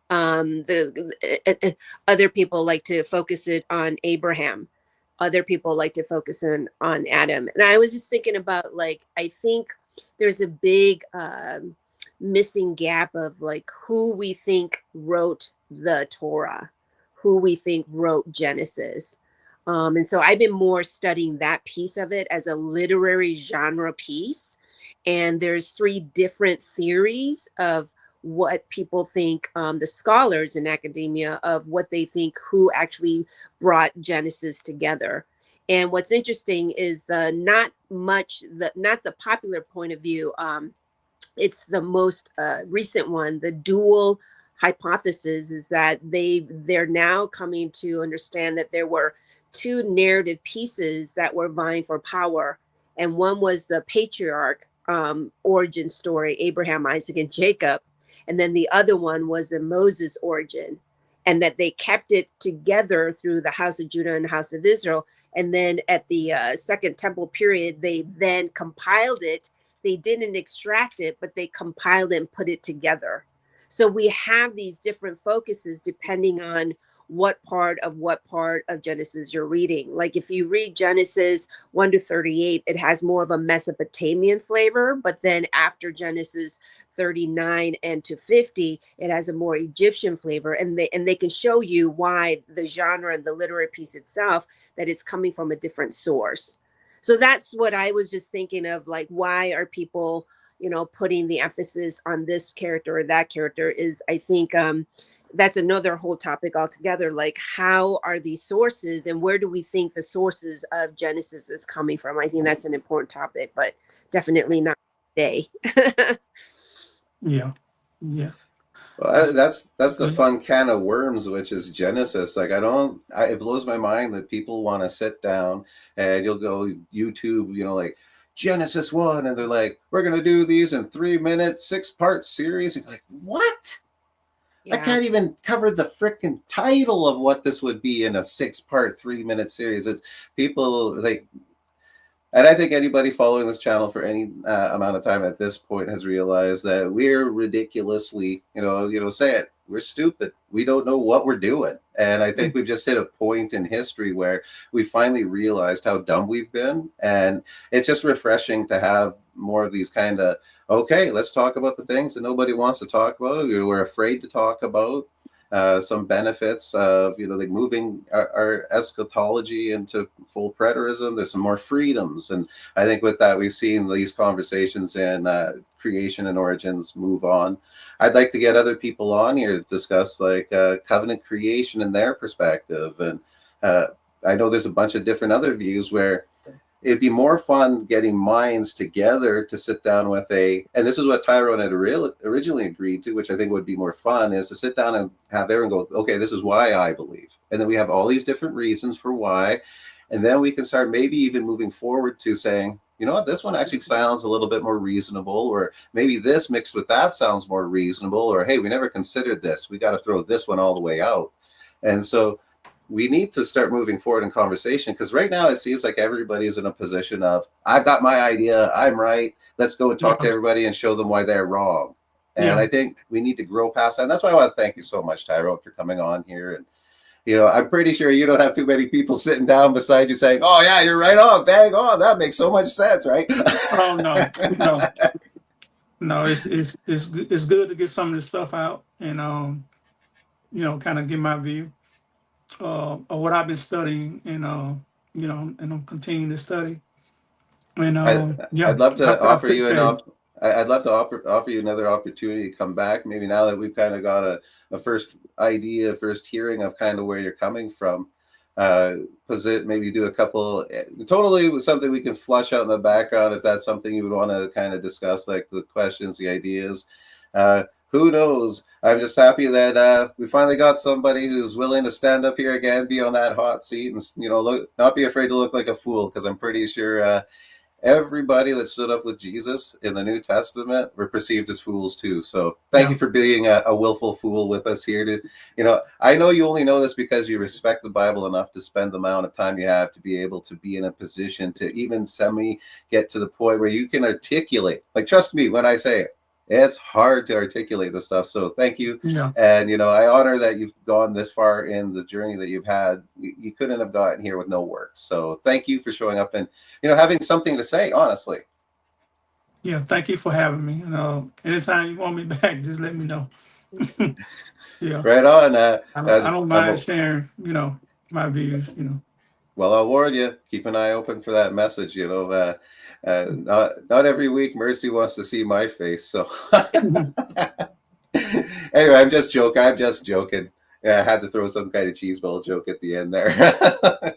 Other people like to focus it on Abraham. Other people like to focus on Adam. And I was just thinking about, like, I think there's a big missing gap of like who we think wrote the Torah, who we think wrote Genesis. And so I've been more studying that piece of it as a literary genre piece. And there's three different theories of what people think, the scholars in academia, of what they think who actually brought Genesis together. And what's interesting is not the popular point of view. It's the most recent one. The dual hypothesis is that they're now coming to understand that there were two narrative pieces that were vying for power, and one was the patriarch origin story, Abraham, Isaac, and Jacob, and then the other one was the Moses origin, and that they kept it together through the house of Judah and the house of Israel. And then at the second temple period, they then compiled it. They didn't extract it, but they compiled it and put it together. So we have these different focuses depending on what part of Genesis you're reading. Like if you read Genesis 1 to 38, it has more of a Mesopotamian flavor, but then after Genesis 39 and to 50, it has a more Egyptian flavor, and they can show you why the genre and the literary piece itself, that it's coming from a different source. So that's what I was just thinking of, like, why are people, putting the emphasis on this character or that character? Is, I think, that's another whole topic altogether. Like, how are these sources, and where do we think the sources of Genesis is coming from? I think that's an important topic, but definitely not today. Yeah. Yeah. Well, that's the Good. fun can of worms, which is Genesis. Like it blows my mind that people want to sit down and you'll go YouTube, like Genesis 1, and they're like, we're gonna do these in 3 minute, 6-part series. It's like, what? I Yeah. can't even cover the freaking title of what this would be in a 6-part, 3 minute series. It's people like, and I think anybody following this channel for any amount of time at this point has realized that we're ridiculously, say it, we're stupid. We don't know what we're doing. And I think we've just hit a point in history where we finally realized how dumb we've been. And it's just refreshing to have more of these kind of, okay, let's talk about the things that nobody wants to talk about, or we're afraid to talk about. Some benefits of like moving our eschatology into full preterism. There's some more freedoms, and I think with that we've seen these conversations in creation and origins move on. I'd like to get other people on here to discuss like covenant creation and their perspective, and I know there's a bunch of different other views where it'd be more fun getting minds together to sit down with and this is what Tyrone had originally agreed to, which I think would be more fun, is to sit down and have everyone go, okay, this is why I believe. And then we have all these different reasons for why. And then we can start maybe even moving forward to saying, you know what, this one actually sounds a little bit more reasonable, or maybe this mixed with that sounds more reasonable, or hey, we never considered this. We got to throw this one all the way out. And so we need to start moving forward in conversation, because right now it seems like everybody's in a position of, I've got my idea, I'm right, let's go and talk Yeah. to everybody and show them why they're wrong. And Yeah. I think we need to grow past that. And that's why I want to thank you so much, Tyrone, for coming on here. And I'm pretty sure you don't have too many people sitting down beside you saying, oh yeah, you're right on, bang on, that makes so much sense, right? Oh no, no, no. It's good to get some of this stuff out and kind of get my view of what I've been studying, and and I'm continuing to study. And I, yeah, I'd love to I offer you appreciate it. I'd love to offer you another opportunity to come back. Maybe now that we've kind of got a first idea, first hearing of kind of where you're coming from. Maybe do a couple, totally with something we can flush out in the background if that's something you would want to kind of discuss, like the questions, the ideas. Who knows? I'm just happy that we finally got somebody who's willing to stand up here again, be on that hot seat, and not be afraid to look like a fool. Because I'm pretty sure everybody that stood up with Jesus in the New Testament were perceived as fools too. So thank you for being a willful fool with us here. I know you only know this because you respect the Bible enough to spend the amount of time you have to be able to be in a position to even get to the point where you can articulate. Like, trust me when I say it. It's hard to articulate this stuff. So thank you. Yeah. And, I honor that you've gone this far in the journey that you've had. You couldn't have gotten here with no work. So thank you for showing up and, having something to say, honestly. Yeah. Thank you for having me. And anytime you want me back, just let me know. Yeah. Right on. I don't mind sharing, my views, Well, I'll warn you, keep an eye open for that message. Not every week Mercy wants to see my face. So anyway, I'm just joking. Yeah, I had to throw some kind of cheese ball joke at the end there.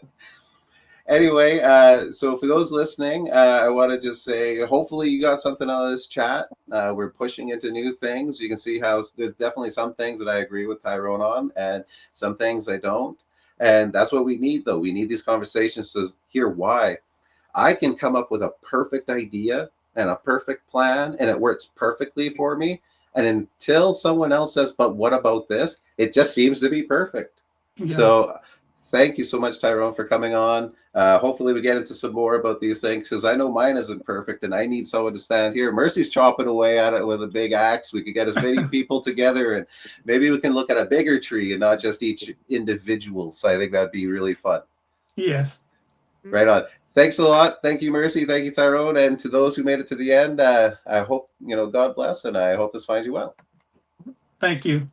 Anyway, so for those listening, I want to just say, hopefully you got something out of this chat. We're pushing into new things. You can see how there's definitely some things that I agree with Tyrone on, and some things I don't. And that's what we need, though. We need these conversations to hear why. I can come up with a perfect idea and a perfect plan, and it works perfectly for me. And until someone else says, but what about this? It just seems to be perfect. Yeah. So thank you so much, Tyrone, for coming on. Hopefully we get into some more about these things, because I know mine isn't perfect and I need someone to stand here. Mercy's chopping away at it with a big axe. We could get as many people together, and maybe we can look at a bigger tree and not just each individual. So I think that'd be really fun. Yes. Right on. Thanks a lot. Thank you, Mercy. Thank you, Tyrone. And to those who made it to the end, I hope, God bless, and I hope this finds you well. Thank you.